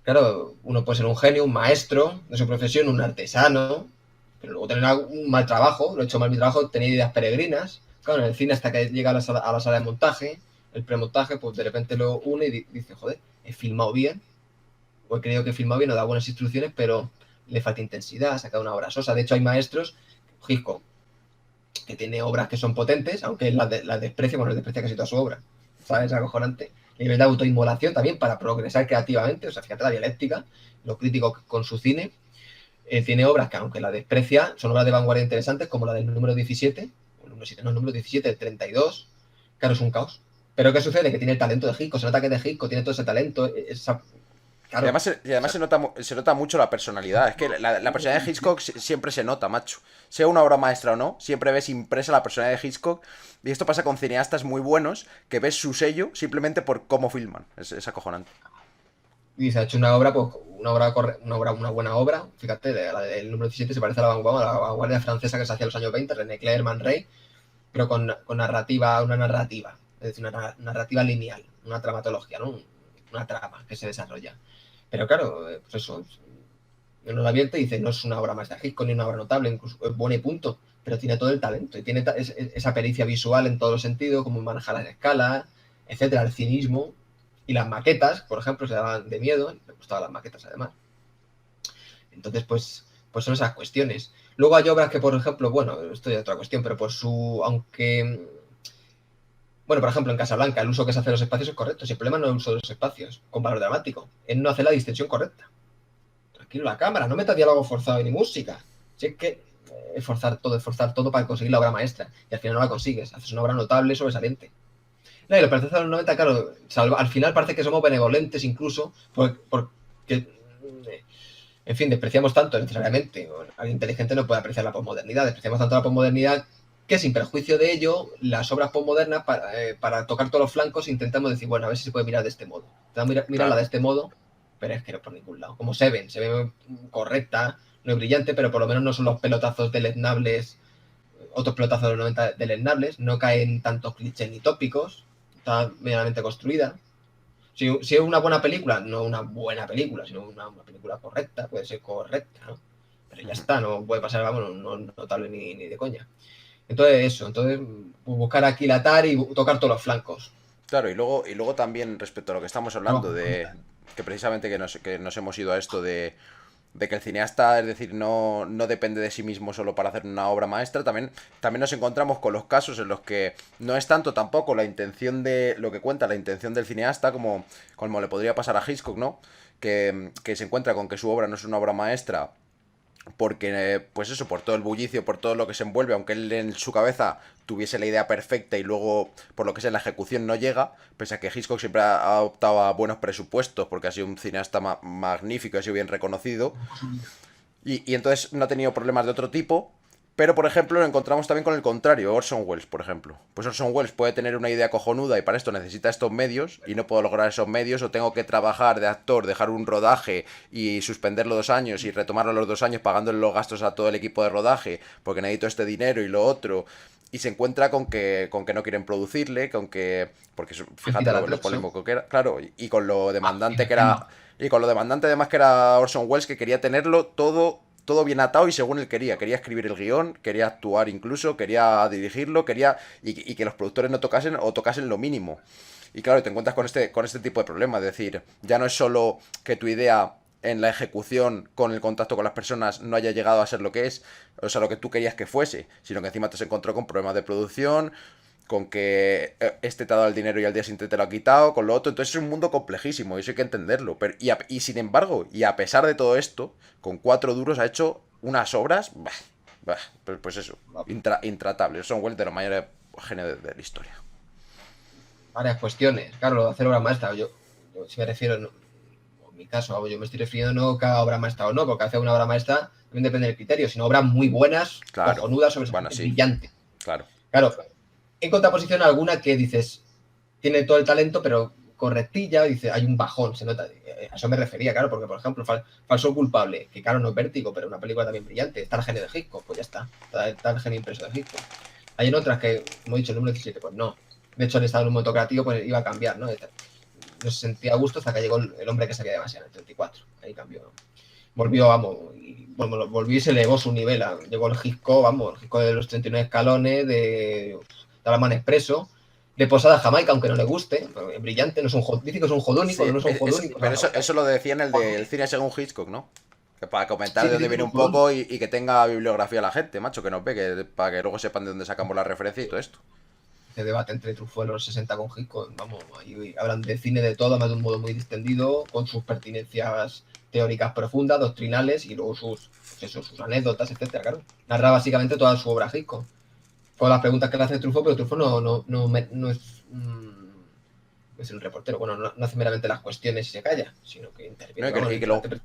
Claro, uno puede ser un genio, un maestro de su profesión, un artesano, pero luego tener un mal trabajo, lo he hecho mal mi trabajo, tener ideas peregrinas. Claro, en el cine hasta que llega a la sala de montaje, el premontaje, pues de repente lo une y dice, joder, he filmado bien, o he creído que he filmado bien, o da buenas instrucciones, pero le falta intensidad, ha sacado una obra sosa. De hecho, hay maestros, Hitchcock, que tiene obras que son potentes, aunque las desprecia, bueno, desprecia casi toda su obra, ¿sabes? Es acojonante. Nivel de autoinmolación también para progresar creativamente, o sea, fíjate la dialéctica, lo crítico con su cine. Tiene obras que, aunque la desprecia, son obras de vanguardia interesantes, como la del número 17, o el número 7, no, el número 17, el 32. Claro, es un caos. Pero ¿qué sucede? Que tiene el talento de Hitchcock, se nota que es de Hitchcock, tiene todo ese talento, Y claro. además, se nota mucho la personalidad. Es que la personalidad de Hitchcock siempre se nota, macho. Sea una obra maestra o no, siempre ves impresa la personalidad de Hitchcock. Y esto pasa con cineastas muy buenos, que ves su sello simplemente por cómo filman. Es acojonante. Y se ha hecho una obra, pues, una buena obra. Fíjate, el número 17 se parece a la vanguardia francesa que se hacía en los años 20, René Clair, Man Ray, pero con narrativa, una narrativa, es decir, una narrativa lineal, una dramatología, ¿no? Una trama que se desarrolla. Pero claro, pues eso, uno la abierta y dice, no es una obra más de Hitchcock ni una obra notable, incluso es buena y punto, pero tiene todo el talento y tiene esa pericia visual en todos los sentidos, como manejar las escalas, etcétera, el cinismo y las maquetas, por ejemplo, se daban de miedo, me gustaban las maquetas además. Entonces, pues son esas cuestiones. Luego hay obras que, por ejemplo, bueno, esto es otra cuestión, pero por su, aunque, bueno, por ejemplo, en Casablanca, el uso que se hace de los espacios es correcto. Si el problema no es el uso de los espacios, con valor dramático, es no hacer la distensión correcta. Tranquilo, la cámara, no metas diálogo forzado ni música. Si es que esforzar todo para conseguir la obra maestra. Y al final no la consigues. Haces una obra notable, sobresaliente. No, y los procesos de los 90, claro, al final parece que somos benevolentes incluso, porque, en fin, despreciamos tanto necesariamente. Alguien inteligente no puede apreciar la posmodernidad. Despreciamos tanto la posmodernidad que sin perjuicio de ello, las obras postmodernas, para tocar todos los flancos, intentamos decir, bueno, a ver si se puede mirar de este modo. Mirarla Claro. de este modo, pero es que no por ningún lado. Como se ve correcta, no es brillante, pero por lo menos no son los pelotazos deleznables, otros pelotazos de los 90 deleznables, no caen tantos clichés ni tópicos, está medianamente construida. Si es una buena película, no una buena película, sino una película correcta, puede ser correcta, ¿no? Pero ya está, no puede pasar, vamos, no notable ni de coña. Entonces, buscar aquilatar y tocar todos los flancos. Claro, y luego también respecto a lo que estamos hablando, de que precisamente que nos hemos ido a esto de que el cineasta, es decir, no depende de sí mismo solo para hacer una obra maestra, también nos encontramos con los casos en los que no es tanto tampoco la intención de lo que cuenta, la intención del cineasta, como le podría pasar a Hitchcock, ¿no? Que se encuentra con que su obra no es una obra maestra porque, pues eso, por todo el bullicio, por todo lo que se envuelve, aunque él en su cabeza tuviese la idea perfecta y luego, por lo que sea, la ejecución no llega, pese a que Hitchcock siempre ha optado a buenos presupuestos, porque ha sido un cineasta magnífico, ha sido bien reconocido, y entonces no ha tenido problemas de otro tipo. Pero, por ejemplo, lo encontramos también con el contrario, Orson Welles, por ejemplo. Pues Orson Welles puede tener una idea cojonuda y para esto necesita estos medios y no puedo lograr esos medios o tengo que trabajar de actor, dejar un rodaje y suspenderlo 2 años y retomarlo a los 2 años pagándole los gastos a todo el equipo de rodaje porque necesito este dinero y lo otro. Y se encuentra con que no quieren producirle, con que... Porque fíjate lo polémico que era, claro, y con lo demandante que era... Y con lo demandante además que era Orson Welles, que quería tenerlo todo bien atado y según él quería. Quería escribir el guión, quería actuar incluso, quería dirigirlo, quería y que los productores no tocasen o tocasen lo mínimo. Y claro, te encuentras con este tipo de problemas. Es decir, ya no es solo que tu idea en la ejecución con el contacto con las personas no haya llegado a ser lo que es, o sea, lo que tú querías que fuese, sino que encima te has encontrado con problemas de producción, con que este te ha dado el dinero y al día siguiente te lo ha quitado, con lo otro. Entonces es un mundo complejísimo y eso hay que entenderlo. Pero, y sin embargo, y a pesar de todo esto, con 4 duros ha hecho unas obras, pues eso, intratables. Son Welles de los mayores genios de la historia. Varias cuestiones. Claro, lo de hacer obra maestra. Yo si me refiero, en mi caso, yo me estoy refiriendo no que haga obra maestra o no, porque hacer una obra maestra también depende del criterio, sino obras muy buenas, Claro. cojonudas, Bueno, sí. brillante. Claro. Claro, en contraposición a alguna que dices, tiene todo el talento, pero correctilla, dice, hay un bajón, se nota. A eso me refería, claro, porque, por ejemplo, Falso Culpable, que claro, no es Vértigo, pero una película también brillante. Está el genio de Hitchcock, pues ya está el genio impreso de Hitchcock. Hay en otras que, como he dicho, el número 17, pues no. De hecho, el estado en un momento creativo pues iba a cambiar, ¿no? No se sentía a gusto hasta que llegó el hombre que sabía demasiado, en el 34. Ahí cambió. Volvió, vamos, volvió y se elevó su nivel. Llegó el Hitchcock, vamos, el Hitchcock de los 39 escalones, de Talaman Expreso, de Posada Jamaica, aunque no le guste, brillante, no es dice que es un jodónico, Sí, no es un jodónico. pero eso lo decía en el del cine según Hitchcock, ¿no? Que para comentar Sí, de dice dónde que es viene un un poco jodónico. y que tenga bibliografía la gente, macho, que nos ve, para que luego sepan de dónde sacamos la referencia y todo esto. Ese debate entre Truffaut en los 60 con Hitchcock, vamos, ahí hablan de cine de todo, además de un modo muy distendido, con sus pertinencias teóricas profundas, doctrinales y luego sus anécdotas, etcétera, claro. Narra básicamente toda su obra Hitchcock. Con las preguntas que le hace Truffaut, pero Truffaut no es un reportero, bueno, no hace meramente las cuestiones y se calla, sino que No, interviene, vamos, en el debate.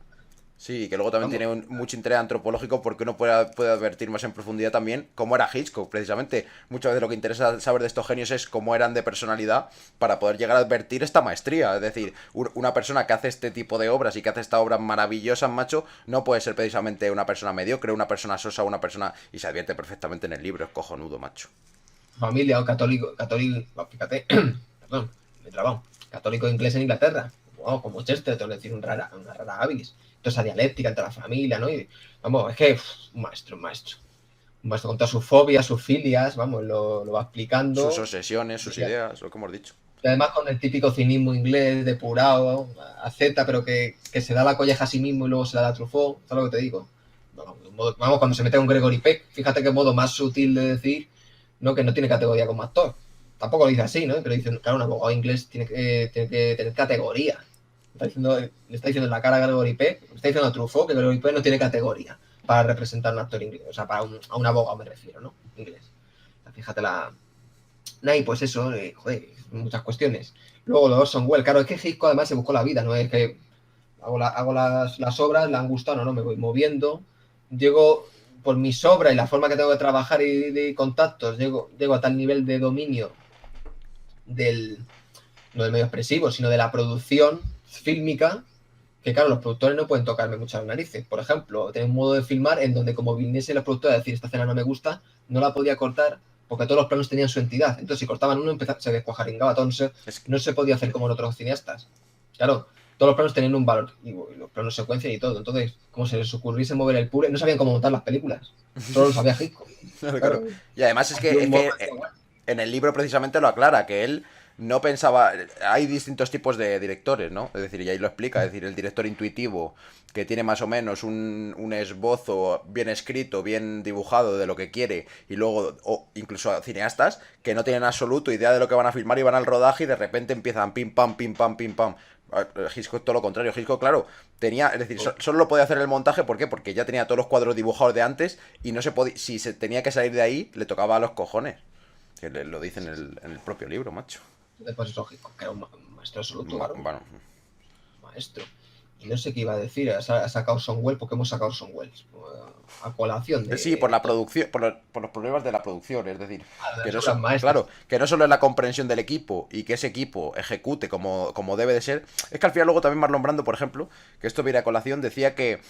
sí, que luego también Vamos. tiene mucho interés antropológico porque uno puede advertir más en profundidad también cómo era Hitchcock, precisamente. Muchas veces lo que interesa saber de estos genios es cómo eran de personalidad para poder llegar a advertir esta maestría. Es decir, una persona que hace este tipo de obras y que hace estas obras maravillosas, macho, no puede ser precisamente una persona mediocre, una persona sosa, una persona... Y se advierte perfectamente en el libro, es cojonudo, macho. Familia o católico, fíjate, perdón, me he trabado, católico inglés en Inglaterra, wow, como Chesterton, es decir, una rara avis, toda esa dialéctica entre la familia, ¿no? Y, vamos, es que un maestro con todas sus fobias, sus filias, vamos, lo va Sus explicando, obsesiones, sus ideas, lo que hemos dicho. y además con el típico cinismo inglés depurado, acepta, pero que se da la colleja a sí mismo y luego se la da a Truffaut, ¿sabes lo que te digo? Vamos, cuando se mete con Gregory Peck, fíjate qué modo más sutil de decir, ¿no? Que no tiene categoría como actor. Tampoco lo dice así, ¿no? Pero dice, claro, un abogado inglés tiene que tener categoría. Le está diciendo en la cara a Gregory Peck, le está diciendo a Truffaut que Gregory Peck no tiene categoría para representar a un actor inglés, o sea, a un abogado me refiero, ¿no? Inglés. O sea, fíjate la... Y pues eso, joder, muchas cuestiones. Luego los Orson Welles, claro, es que Hitchcock además se buscó la vida, ¿no? Es que hago las obras, le han gustado, no, me voy moviendo, llego por mis obras y la forma que tengo de trabajar y de contactos, llego a tal nivel de dominio no del medio expresivo, sino de la producción fílmica, que claro, los productores no pueden tocarme muchas narices. Por ejemplo, tengo un modo de filmar en donde como viniese los productores a decir esta escena no me gusta, no la podía cortar porque todos los planos tenían su entidad. Entonces, si cortaban uno, se descuajaringaba todo. No se podía hacer como en otros cineastas. Claro, todos los planos tenían un valor, y los planos secuencia y todo. Entonces, como se les ocurriese mover el pure, no sabían cómo montar las películas. Solo lo sabía Hitchcock. Claro. Y además en el libro precisamente lo aclara, que él no pensaba... Hay distintos tipos de directores, ¿no? Es decir, y ahí lo explica, es decir, el director intuitivo, que tiene más o menos un esbozo bien escrito, bien dibujado de lo que quiere, y luego, o incluso cineastas, que no tienen absoluto idea de lo que van a filmar y van al rodaje y de repente empiezan pim pam, pim pam, pim pam. Hitchcock todo lo contrario. Hitchcock, claro, tenía, es decir, solo lo podía hacer el montaje, ¿por qué? Porque ya tenía todos los cuadros dibujados de antes y no se podía, si se tenía que salir de ahí, le tocaba a los cojones. Que lo dice en el propio libro, macho. Después es lógico, que era un maestro absoluto, claro. Bueno. Maestro. Y no sé qué iba a decir, ha sacado Orson Welles, ¿por qué hemos sacado Orson Welles? A colación de... Sí, por la producción, por los problemas de la producción, es decir, que no, maestras. claro, que no solo es la comprensión del equipo y que ese equipo ejecute como debe de ser, es que al final luego también Marlon Brando, por ejemplo, que esto viene a colación, decía que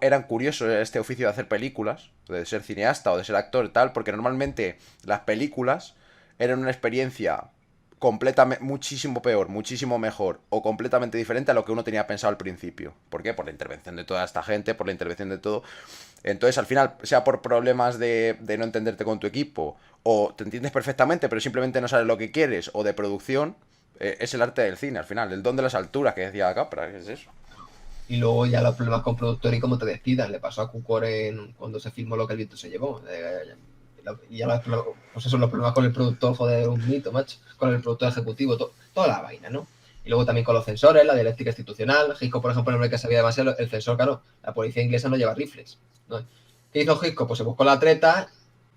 eran curiosos este oficio de hacer películas, de ser cineasta o de ser actor y tal, porque normalmente las películas eran una experiencia completamente, muchísimo peor, muchísimo mejor o completamente diferente a lo que uno tenía pensado al principio. ¿Por qué? Por la intervención de toda esta gente, por la intervención de todo. Entonces, al final, sea por problemas de no entenderte con tu equipo, o te entiendes perfectamente, pero simplemente no sabes lo que quieres, o de producción, es el arte del cine, al final, el don de las alturas que decía Capra, ¿qué es eso? Y luego ya los problemas con productor y cómo te despidan. Le pasó a Cukor cuando se filmó Lo que el viento se llevó. Y ya pues eso, los problemas con el productor, joder, un mito, macho. Con el productor ejecutivo, toda la vaina, ¿no? Y luego también con los censores, la dialéctica institucional. Hitchcock, por ejemplo, en el que sabía demasiado, el censor, claro, la policía inglesa no lleva rifles, ¿no? ¿Qué hizo Hitchcock? Pues se buscó la treta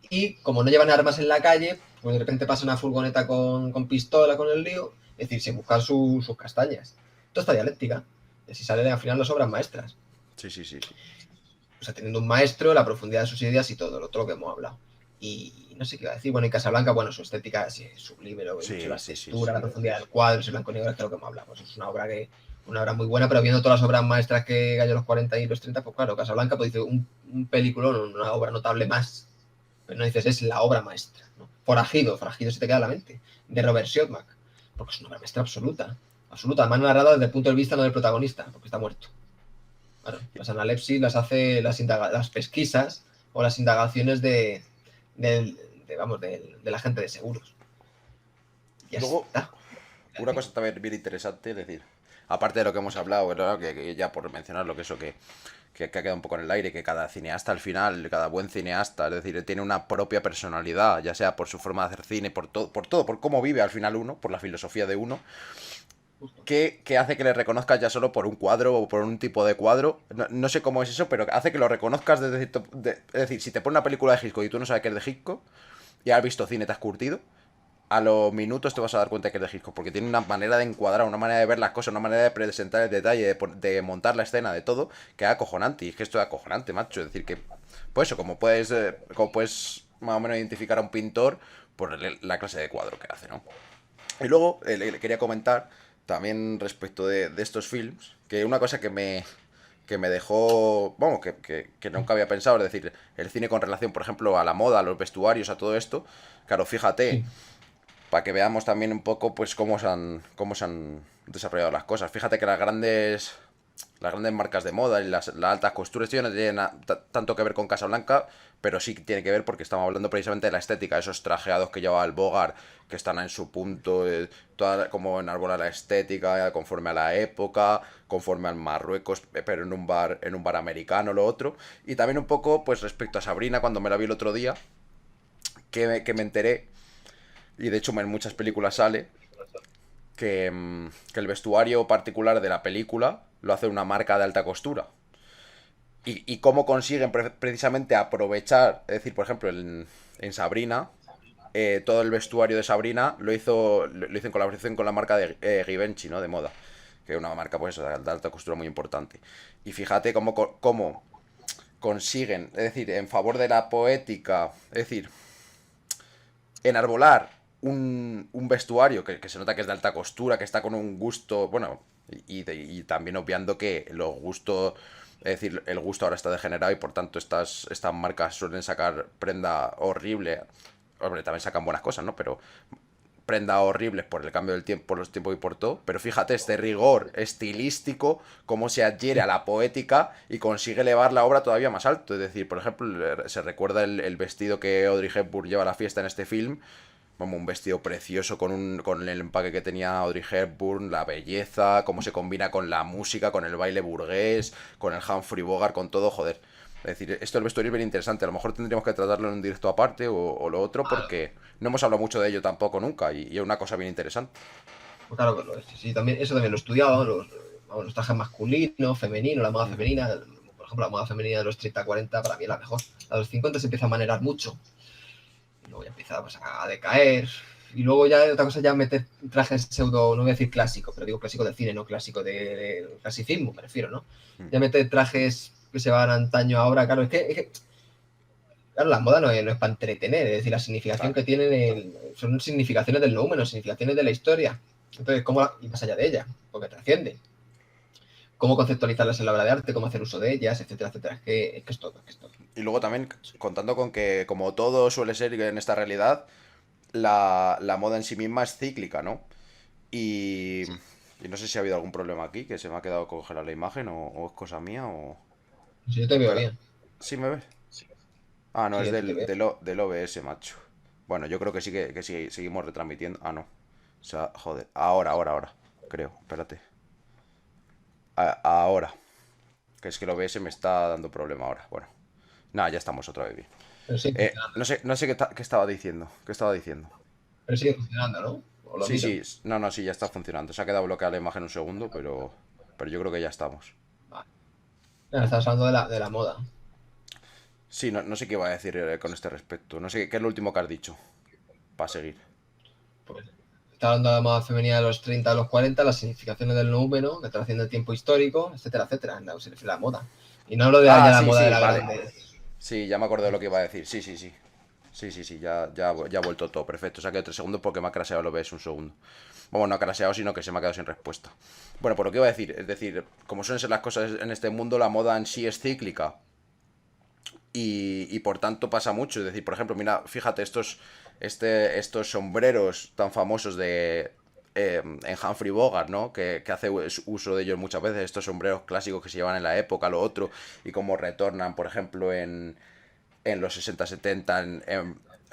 y como no llevan armas en la calle, pues de repente pasa una furgoneta con pistola, con el lío, es decir, sin buscar sus castañas. Toda esta dialéctica. Y si salen al final las obras maestras. Sí. o sea, teniendo un maestro, la profundidad de sus ideas y todo, lo otro que hemos hablado. Y no sé qué iba a decir, bueno, y Casablanca, bueno, su estética sí, es sublime, lo que he dicho, Sí, las sí, sí, texturas, sí. la profundidad del cuadro, ese blanco y negro, es que lo que hemos hablado, pues es una obra muy buena, pero viendo todas las obras maestras que hay en los 40 y los 30, pues claro, Casablanca, pues dice un peliculón, una obra notable más, pero no dices, es la obra maestra, ¿no? Forajido se te queda en la mente, de Robert Siodmak, porque es una obra maestra absoluta, absoluta, más narrada desde el punto de vista no del protagonista, porque está muerto. Claro, las analepsis las hace las pesquisas o las indagaciones de la gente de seguros. Ya Luego, está. una cosa también bien interesante, es decir, aparte de lo que hemos hablado, ¿verdad? Que ya por mencionar lo que eso que ha quedado un poco en el aire, que cada cineasta al final, cada buen cineasta, es decir, tiene una propia personalidad, ya sea por su forma de hacer cine, por todo, por cómo vive al final uno, por la filosofía de uno, que hace que le reconozcas ya solo por un cuadro o por un tipo de cuadro. No, no sé cómo es eso, pero hace que lo reconozcas es decir, si te pone una película de Hitchcock y tú no sabes que es de Hitchcock, y has visto cine, te has curtido, a los minutos te vas a dar cuenta que es de Hitchcock, porque tiene una manera de encuadrar, una manera de ver las cosas, una manera de presentar el detalle, de montar la escena, de todo, que es acojonante. Y es que esto es acojonante, macho. Es decir, que, pues eso, como puedes más o menos identificar a un pintor por la clase de cuadro que hace, ¿no? Y luego le quería comentar también respecto de estos films, que una cosa que me dejó, vamos, que nunca había pensado, es decir, el cine con relación, por ejemplo, a la moda, a los vestuarios, a todo esto. Claro, fíjate, Sí. para que veamos también un poco pues cómo se han desarrollado las cosas. Fíjate que las grandes marcas de moda y las altas costuras, esto ya no tienen tanto que ver con Casablanca, pero sí tiene que ver porque estamos hablando precisamente de la estética, esos trajeados que lleva el Bogart, que están en su punto, como enarbola la estética, conforme a la época, conforme al Marruecos, pero en un bar americano, lo otro. Y también un poco, pues respecto a Sabrina, cuando me la vi el otro día, que me enteré, y de hecho en muchas películas sale, que el vestuario particular de la película lo hace una marca de alta costura. Y cómo consiguen precisamente aprovechar, es decir, por ejemplo, en Sabrina, todo el vestuario de Sabrina lo hizo en colaboración con la marca de Givenchy, ¿no? De moda. Que es una marca, pues, de alta costura muy importante. Y fíjate cómo consiguen, es decir, en favor de la poética, es decir, enarbolar un vestuario que se nota que es de alta costura, que está con un gusto, bueno, y también obviando que los gustos, es decir, el gusto ahora está degenerado y por tanto estas marcas suelen sacar prenda horrible. Hombre, también sacan buenas cosas, ¿no? Pero prenda horribles por el cambio del tiempo, por los tiempos y por todo. Pero fíjate este rigor estilístico, cómo se adhiere a la poética y consigue elevar la obra todavía más alto. Es decir, por ejemplo, se recuerda el vestido que Audrey Hepburn lleva a la fiesta en este film. Como un vestido precioso con el empaque que tenía Audrey Hepburn, la belleza, cómo se combina con la música, con el baile burgués, con el Humphrey Bogart, con todo, joder. Es decir, esto del vestuario es bien interesante. A lo mejor tendríamos que tratarlo en un directo aparte o lo otro, porque no hemos hablado mucho de ello tampoco nunca y es una cosa bien interesante. Pues claro que lo es. Sí, también, eso también lo he estudiado, los trajes masculinos, femeninos, la moda Ujú. femenina. Por ejemplo, la moda femenina de los 30-40 para mí es la mejor. A los 50 se empieza a manerar mucho. Y luego ya empieza pues, a decaer. Y luego ya otra cosa ya meter trajes pseudo, no voy a decir clásico, pero digo clásico de cine, no clásico de clasicismo, me refiero, ¿no? Mm. Ya meter trajes que se van antaño ahora, claro, es que claro, la moda no es para entretener, es decir, la significación Claro. que tienen son significaciones del número, significaciones de la historia. Entonces, ¿cómo y más allá de ella? Porque trasciende. Cómo conceptualizarlas en la obra de arte, cómo hacer uso de ellas, etcétera, etcétera. Es que es todo, es que es todo. Y luego también contando con que, como todo suele ser en esta realidad, la moda en sí misma es cíclica, ¿no? Y, Sí. y no sé si ha habido algún problema aquí, que se me ha quedado congelada la imagen o es cosa mía o... Si yo te veo Espera, bien. ¿sí me ves? Ah, no, Sí, es a ti te veo. del OBS, macho. Bueno, yo creo que sí que sí, seguimos retransmitiendo. Ah, no. O sea, joder. Ahora. Creo, espérate. Ahora. Que es que el OBS me está dando problema ahora. Bueno. Nada, ya estamos otra vez bien. Pero sigue funcionando. No sé qué estaba diciendo. ¿Qué estaba diciendo? Pero sigue funcionando, ¿no? O lo Sí, miro. sí. No, sí, ya está funcionando. Se ha quedado bloqueada la imagen un segundo, pero yo creo que ya estamos. Vale. Nada, estás hablando de la moda. Sí, no sé qué iba a decir con este respecto. No sé qué es lo último que has dicho. Para seguir. Pues está hablando de la moda femenina de los 30 a los 40, las significaciones del número, que trasciende el tiempo histórico, etcétera, etcétera, en la moda. Y no lo de ya Ah, la sí, moda de sí, la vale. grande. Sí, ya me acordé de lo que iba a decir. Sí, sí, sí. Sí, sí, sí, ya ha vuelto todo perfecto. Se ha quedado 3 segundos porque me ha craseado el OBS un segundo. Bueno, no ha craseado, sino que se me ha quedado sin respuesta. Bueno, por lo que iba a decir, es decir, como suelen ser las cosas en este mundo, la moda en sí es cíclica. Y por tanto pasa mucho. Es decir, por ejemplo, mira, fíjate, estos sombreros tan famosos en Humphrey Bogart, ¿no? Que hace uso de ellos muchas veces, estos sombreros clásicos que se llevan en la época, lo otro, y cómo retornan, por ejemplo, en los 60 70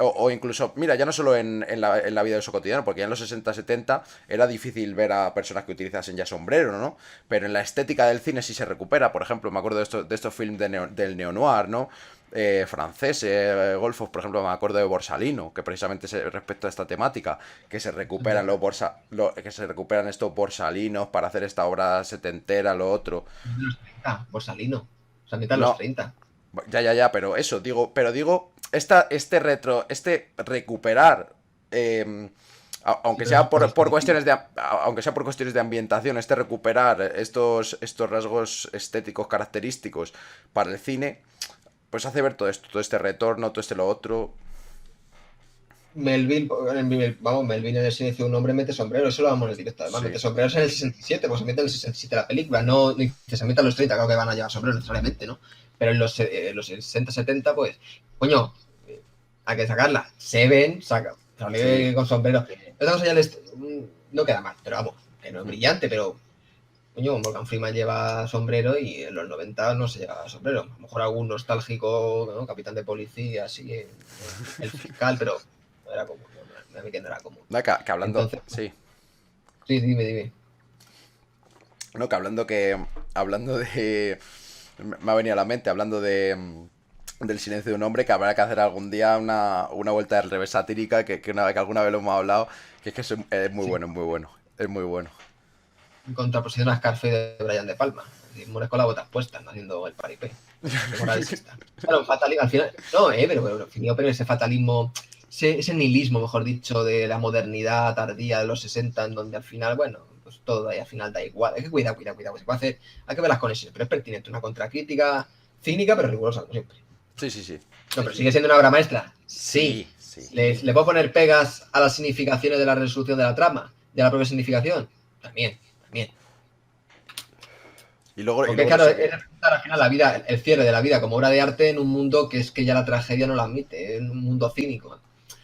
o incluso, mira, ya no solo en la vida de uso cotidiano, porque ya en los 60 70 era difícil ver a personas que utilizasen ya sombrero, ¿no? Pero en la estética del cine sí se recupera. Por ejemplo, me acuerdo de estos films del neo-noir, ¿no? Franceses, golfos, por ejemplo, me acuerdo de Borsalino, que precisamente respecto a esta temática, que se recuperan que se recuperan estos borsalinos para hacer esta obra setentera, lo otro. De los 30, Borsalino. O sea, mitad de los No, 30. ya, pero eso, digo, este recuperar, Sí, aunque pero eso sea es por por dispositivo. cuestiones aunque sea por cuestiones de ambientación, este recuperar estos rasgos estéticos característicos para el cine, pues hace ver todo esto, todo este retorno, todo este lo otro. Vamos, Melville en el silencio de un hombre mete sombrero, eso lo vamos en el directo. Además, Sí, mete sombreros en el 67, pues se mete en el 67 la película, no ni que se meta en los 30, claro que van a llevar sombreros necesariamente, ¿no? Pero en los 60, 70, pues, coño, hay que sacarla. Se ven, saca, sí. sale con sombrero. Otra cosa ya no queda mal, pero vamos, que no es brillante, pero coño, Morgan Freeman lleva sombrero y en los 90 no se llevaba sombrero. A lo mejor algún nostálgico, ¿no? Capitán de policía, así, el fiscal, pero no era común, a mí que no era común. Que hablando, Entonces, sí. sí, dime. No, que hablando de, me ha venido a la mente, hablando del silencio de un hombre, que habrá que hacer algún día una vuelta del revés satírica, que alguna vez lo hemos hablado, que es muy Sí. bueno, es muy bueno, es muy bueno. En contraposición a Scarface de Brian De Palma. Es decir, mueres con las botas puestas, no haciendo el paripé. Qué moral es esta. Claro, un fatalismo, al final. No, pero ese fatalismo, ese nihilismo, mejor dicho, de la modernidad tardía de los 60, en donde al final, bueno, pues todo ahí al final da igual. Hay que cuidar. Se puede hacer, hay que ver las conexiones, pero es pertinente. Una contracrítica cínica, pero rigurosa, como siempre. Sí, sí, sí. No, pero sigue siendo una obra maestra. Sí. Sí, sí. ¿Le puedo poner pegas a las significaciones de la resolución de la trama? ¿De la propia significación? También. Y luego, y Porque luego claro, eso. es representar al final la vida, el cierre de la vida como obra de arte en un mundo que es que ya la tragedia no la admite, en un mundo cínico.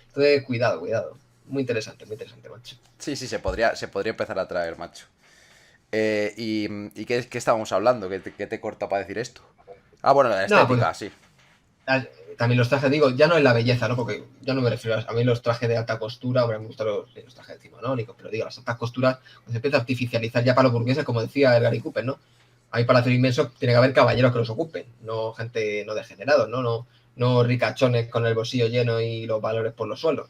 Entonces, cuidado. Muy interesante, macho. Sí, sí, se podría empezar a traer, macho. ¿Y qué estábamos hablando? ¿Qué te corta para decir esto? Ah, bueno, la No, pues estética, sí. también los trajes, digo, ya no es la belleza, ¿no? Porque ya no me refiero a mí los trajes de alta costura, hombre, me gustan los trajes decimonónicos, pero digo, las altas costuras, cuando se empieza a artificializar ya para los burgueses, como decía el Gary Cooper, ¿no? Hay palacios inmensos, tiene que haber caballeros que los ocupen, no gente no degenerados, no ricachones con el bolsillo lleno y los valores por los suelos.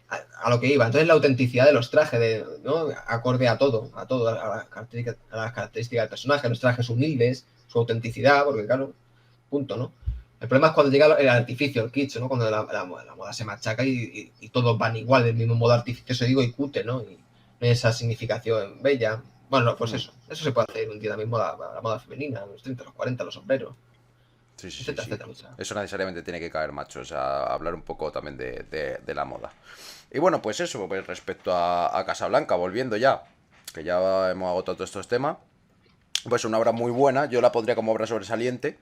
A lo que iba. Entonces la autenticidad de los trajes, ¿no? Acorde a todo, a las características del personaje, los trajes humildes, su autenticidad, porque claro, punto, ¿no? El problema es cuando llega el artificio, el kitsch, ¿no? Cuando la moda se machaca y todos van igual, del mismo modo artificioso, digo, y cute, ¿no? Y esa significación bella. Bueno, pues Mm. eso se puede hacer un día también, la moda femenina, los 30, los 40, los sombreros, Sí, sí, sí, etcétera, sí. etcétera. O sea, Eso necesariamente tiene que caer, macho. O sea, hablar un poco también de la moda. Y bueno, pues eso, pues respecto a Casablanca, volviendo ya, que ya hemos agotado todos estos temas, pues una obra muy buena, yo la pondría como obra sobresaliente,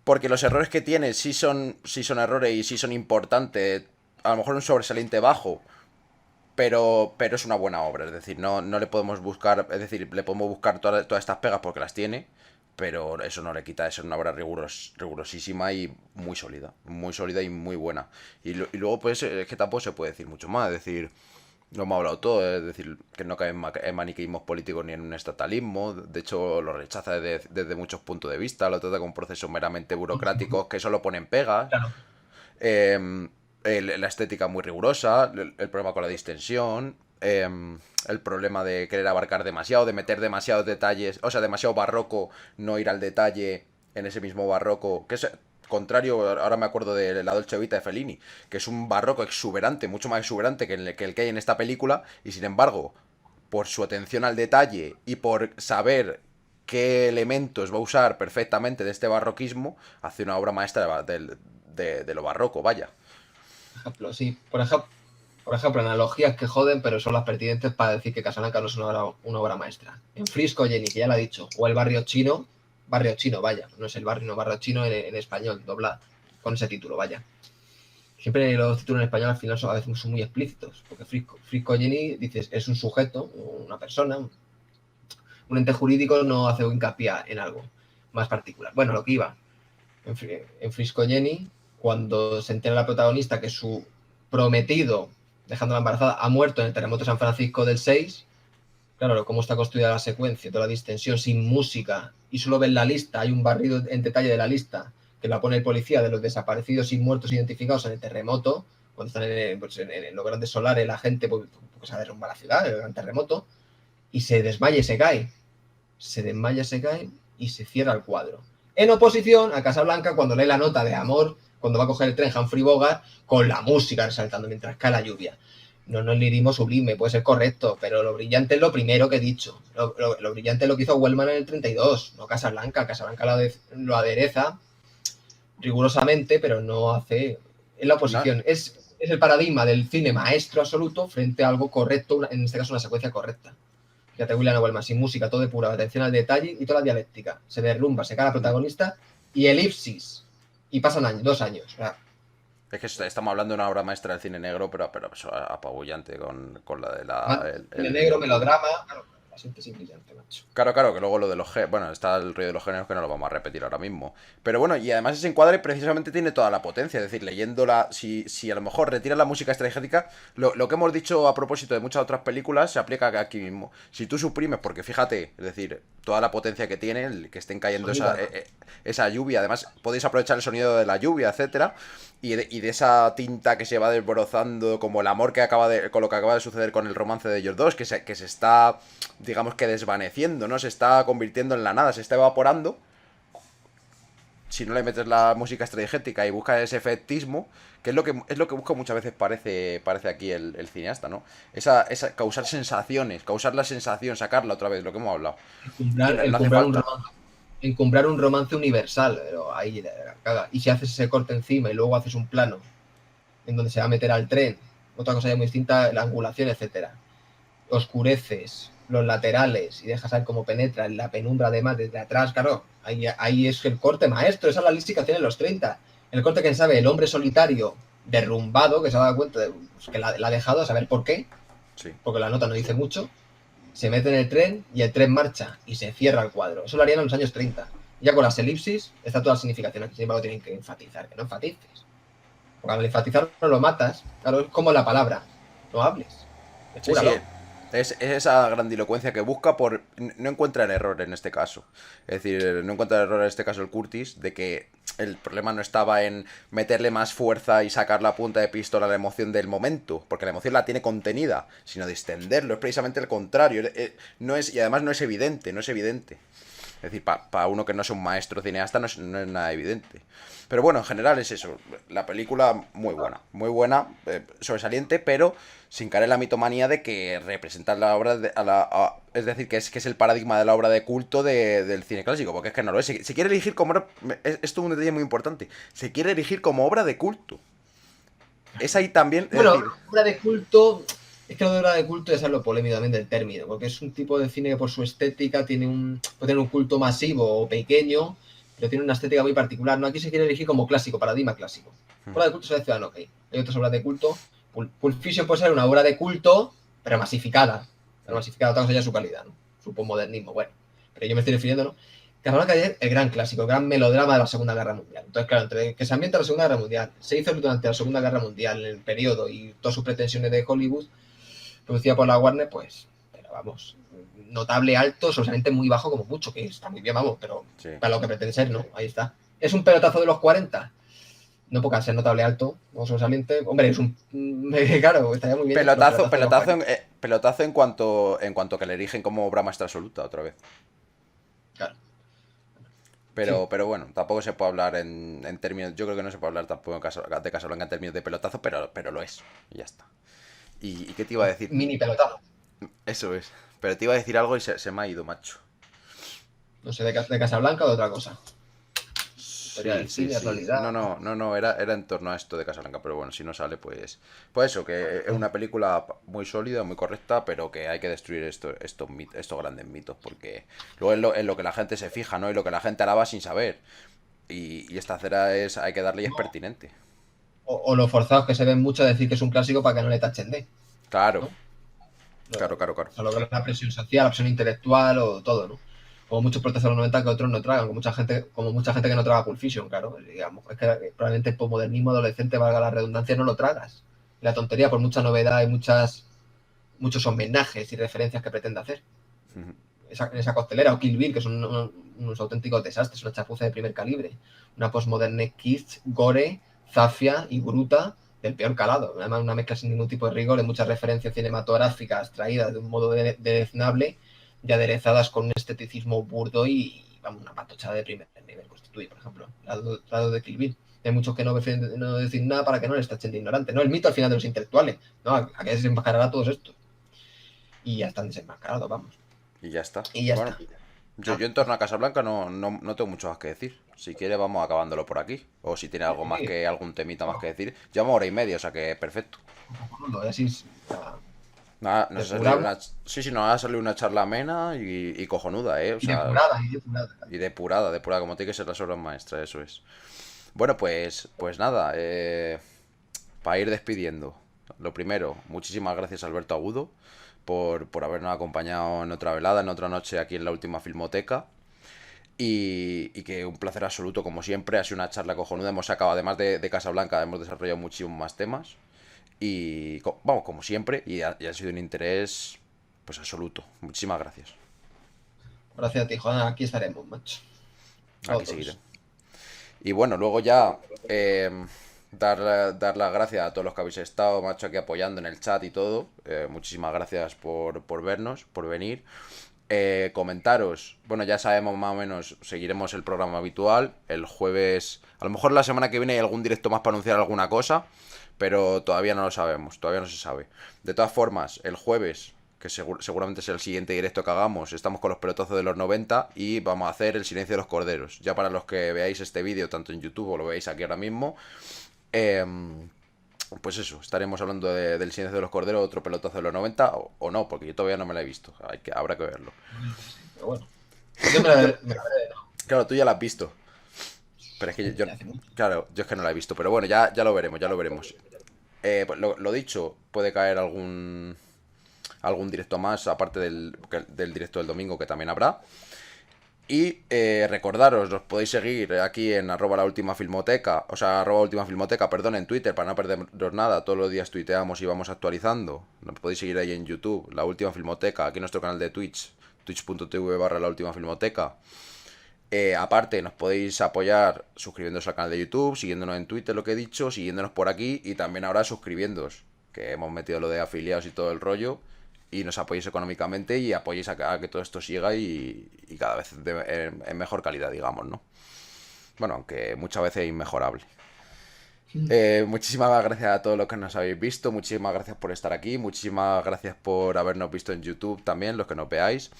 porque los errores que tiene sí son errores y sí son importantes, a lo mejor un sobresaliente bajo, pero es una buena obra, es decir, no le podemos buscar, es decir, le podemos buscar todas estas pegas porque las tiene, pero eso no le quita de ser una obra rigurosísima y muy sólida y muy buena. Y luego, pues, es que tampoco se puede decir mucho más, es decir, lo hemos hablado todo, es decir, que no cae en maniqueísmos políticos ni en un estatalismo, de hecho lo rechaza desde muchos puntos de vista, lo trata como procesos meramente burocráticos que solo ponen pegas, claro. eh, la estética muy rigurosa, el problema con la distensión, el problema de querer abarcar demasiado, de meter demasiados detalles, o sea, demasiado barroco, no ir al detalle en ese mismo barroco, contrario, ahora me acuerdo de la Dolce Vita de Fellini, que es un barroco exuberante, mucho más exuberante que el que hay en esta película, y sin embargo, por su atención al detalle y por saber qué elementos va a usar perfectamente de este barroquismo, hace una obra maestra de lo barroco, vaya. Por ejemplo, sí. Por ejemplo, analogías que joden, pero son las pertinentes para decir que Casablanca no es una obra maestra. En Frisco, Jenny, que ya lo ha dicho, o el barrio chino, vaya, no es el barrio, no, barrio chino en español, dobla con ese título, vaya. Siempre los títulos en español al final a veces son muy explícitos, porque Frisco Jenny, dices, es un sujeto, una persona, un ente jurídico no hace hincapié en algo más particular. Bueno, lo que iba, en Frisco Jenny, cuando se entera la protagonista que su prometido, dejándola embarazada, ha muerto en el terremoto de San Francisco del 6, claro, cómo está construida la secuencia, toda la distensión, sin música, y solo ven la lista, hay un barrido en detalle de la lista que la pone el policía de los desaparecidos y muertos identificados en el terremoto, cuando están en los grandes solares, la gente pues se derrumba la ciudad, el gran terremoto, y se desmaya y se cae. Se desmaya, se cae y se cierra el cuadro. En oposición a Casablanca, cuando lee la nota de amor, cuando va a coger el tren Humphrey Bogart, con la música resaltando mientras cae la lluvia. No es lirismo sublime, puede ser correcto, pero lo brillante es lo primero que he dicho. Lo brillante es lo que hizo Wellman en el 32, no Casablanca. Casablanca lo adereza rigurosamente, pero no hace... Es la oposición, No, es el paradigma del cine maestro absoluto frente a algo correcto, en este caso una secuencia correcta. Fíjate, William Wellman, sin música, todo depurado, atención al detalle y toda la dialéctica. Se derrumba, se cae la protagonista y elipsis. Y pasan años, 2 años. O sea, es que estamos hablando de una obra maestra del cine negro, pero eso, apabullante con la de cine negro, melodrama, claro, la síntesis brillante, macho. Claro, claro, que luego lo de los géneros, bueno, está el rollo de los géneros que no lo vamos a repetir ahora mismo. Pero bueno, y además ese encuadre precisamente tiene toda la potencia, es decir, leyéndola, si a lo mejor retiras la música estratégica, lo que hemos dicho a propósito de muchas otras películas se aplica aquí mismo. Si tú suprimes, porque fíjate, es decir, toda la potencia que tiene, el que estén cayendo esa lluvia, además podéis aprovechar el sonido de la lluvia, etcétera, y de esa tinta que se va desbrozando, como el amor que con lo que acaba de suceder con el romance de ellos dos, que se está, digamos que desvaneciendo, ¿no? Se está convirtiendo en la nada, se está evaporando. Si no le metes la música estratégica y buscas ese efectismo, que es lo que busca muchas veces, parece aquí el cineasta, ¿no? Causar sensaciones, causar la sensación, sacarla otra vez, lo que hemos hablado. Y no hace falta. Encumbrar un romance universal, pero ahí la caga. Y si haces ese corte encima y luego haces un plano en donde se va a meter al tren, otra cosa ya muy distinta, la angulación, etcétera. Oscureces los laterales y dejas ver cómo penetra en la penumbra, además desde atrás, claro, ahí es el corte maestro, esa es la lista que en los 30. El corte que sabe el hombre solitario derrumbado, que se ha dado cuenta de que la ha dejado, a saber por qué, Sí. porque la nota no dice mucho, se mete en el tren y el tren marcha y se cierra el cuadro. Eso lo harían en los años 30. Ya con las elipsis está toda la significación. Aquí, sin embargo, tienen que enfatizar, que no enfatices. Porque al enfatizar no lo matas. Claro, es como la palabra. No hables. Sí, sí. Júralo. Es esa grandilocuencia que busca por... No encuentra el error en este caso. Es decir, no encuentra el error en este caso el Curtis, de que el problema no estaba en meterle más fuerza y sacar la punta de pistola a la emoción del momento, porque la emoción la tiene contenida, sino de extenderlo. Es precisamente el contrario. No es, y además no es evidente, no es evidente. Es decir, para uno que no es un maestro cineasta no es nada evidente. Pero bueno, en general es eso. La película muy buena, sobresaliente, pero sin caer en la mitomanía de que representa la obra es decir, que es el paradigma de la obra de culto del cine clásico, porque es que no lo es. Se quiere elegir como... Esto es un detalle muy importante. Se quiere elegir como obra de culto. Es ahí también... Bueno, decir, obra de culto... Es que lo de obra de culto es lo polémico también del término, porque es un tipo de cine que por su estética puede tener un culto masivo o pequeño, pero tiene una estética muy particular. No, aquí se quiere elegir como clásico, paradigma clásico. Obra de culto se ciudadano, ok. Hay otras obras de culto. Pulp Fiction puede ser una obra de culto, pero masificada. Pero masificada, otra cosa ya es su calidad, ¿no? Su postmodernismo, bueno. Pero yo me estoy refiriendo, ¿no? Casablanca es el gran clásico, el gran melodrama de la Segunda Guerra Mundial. Entonces, claro, entre que se ambienta la Segunda Guerra Mundial, se hizo durante la Segunda Guerra Mundial, en el periodo, y todas sus pretensiones de Hollywood, producida por la Warner, pues, pero vamos, notable alto, solamente muy bajo como mucho, que está muy bien, vamos, pero sí. para lo que pretende ser, ¿no? Ahí está. ¿Es un pelotazo de los 40? No porque al ser notable alto o sobresaliente, hombre, es un... Claro, estaría muy bien. Pelotazo en cuanto que le erigen como obra maestra absoluta, otra vez. Claro. Sí. Pero bueno, tampoco se puede hablar en términos. Yo creo que no se puede hablar tampoco de Casablanca en términos de pelotazo, pero lo es. Y ya está. ¿Y qué te iba a decir? Mini pelotazo. Eso es. Pero te iba a decir algo y se me ha ido, macho. No sé, de Casablanca o de otra cosa. Historia Sí, del sí, cine, sí. actualidad. No, era en torno a esto de Casablanca, pero bueno, si no sale, pues. Pues eso, que es una película muy sólida, muy correcta, pero que hay que destruir estos grandes mitos, porque luego es lo que la gente se fija, ¿no? Y lo que la gente alaba sin saber. Y esta cera hay que darle y es No. pertinente. O lo forzados que se ven mucho a decir que es un clásico para que no le tachen de, Claro, ¿no? claro. O sea, lo que es la presión social, la presión intelectual o todo, ¿no? Como muchos protestas de los 90 que otros no tragan, como mucha gente que no traga Pulp Fiction, claro. Digamos, es que probablemente el posmodernismo adolescente, valga la redundancia, no lo tragas. La tontería, por mucha novedad y muchos homenajes y referencias que pretende hacer. Esa costelera, o Kill Bill, que son unos auténticos desastres, una chapuza de primer calibre. Una postmoderne kitsch, gore, zafia y bruta del peor calado. Además, una mezcla sin ningún tipo de rigor, de muchas referencias cinematográficas traídas de un modo deleznable y aderezadas con un esteticismo burdo y vamos, una patochada de primer nivel constituye, por ejemplo, lado de Kill Bill. Hay muchos que no decir nada para que no les tachen de ignorante. No el mito al final de los intelectuales. No, a que desenmascarará a todos estos. Y ya están desenmascarados, vamos. Y ya está. Y ya Bueno, está. yo en torno a Casablanca no tengo mucho más que decir. Si quiere, vamos acabándolo por aquí. O si tiene algo más Sí, que, algún temita más que decir. Llevamos hora y media, o sea que perfecto. cojonudo, así Nada, nos ha salido depuramos una. Sí, sí, nos ha salido una charla amena y cojonuda, ¿eh? O y sea, depurada, y depurada. y depurada, como tiene que ser las obras maestras, eso es. Bueno, pues nada, para ir despidiendo. Lo primero, muchísimas gracias Alberto Agudo por habernos acompañado en otra velada, en otra noche aquí en la última Filmoteca. Y que un placer absoluto, como siempre. Ha sido una charla cojonuda. Hemos sacado, además de Casablanca, hemos desarrollado muchísimos más temas. Y vamos, como siempre. Y ha sido un interés pues absoluto. Muchísimas gracias. Gracias a ti, Juan. Aquí estaremos, macho. Aquí seguiré. Todos. Y bueno, luego ya dar las gracias a todos los que habéis estado, macho, aquí apoyando en el chat y todo. Muchísimas gracias por vernos, por venir. Comentaros, bueno, ya sabemos más o menos, seguiremos el programa habitual. El jueves, a lo mejor la semana que viene hay algún directo más para anunciar alguna cosa, pero todavía no lo sabemos, todavía no se sabe. De todas formas, el jueves, que seguramente sea el siguiente directo que hagamos, estamos con los pelotazos de los 90 y vamos a hacer el silencio de los corderos. Ya para los que veáis este vídeo, tanto en YouTube o lo veáis aquí ahora mismo, pues eso, estaremos hablando del silencio de los corderos, otro pelotazo de los 90 o no, porque yo todavía no me la he visto, habrá que verlo. Pero bueno. Yo me la veré de nuevo. Claro, tú ya la has visto, pero es que Ya hace mucho. claro, yo es que no la he visto, pero bueno, ya lo veremos, ya lo veremos. Pues lo dicho, puede caer algún directo más, aparte del directo del domingo que también habrá. Y recordaros, os podéis seguir aquí en @la última filmoteca, o sea, @última filmoteca, perdón, en Twitter, para no perderos nada. Todos los días tuiteamos y vamos actualizando. Nos podéis seguir ahí en YouTube, la última filmoteca, aquí en nuestro canal de Twitch, twitch.tv/la última filmoteca. Aparte, nos podéis apoyar suscribiéndoos al canal de YouTube, siguiéndonos en Twitter, lo que he dicho, siguiéndonos por aquí y también ahora suscribiéndoos, que hemos metido lo de afiliados y todo el rollo, y nos apoyéis económicamente y apoyéis a que todo esto siga y cada vez en mejor calidad, digamos, ¿no? Bueno, aunque muchas veces es inmejorable. Muchísimas gracias a todos los que nos habéis visto, muchísimas gracias por estar aquí, muchísimas gracias por habernos visto en YouTube también, los que nos veáis.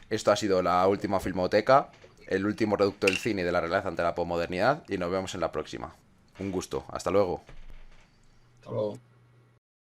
Esto ha sido la última Filmoteca, el último reducto del cine y de la realidad ante la posmodernidad, y nos vemos en la próxima. Un gusto, hasta luego. Hasta luego.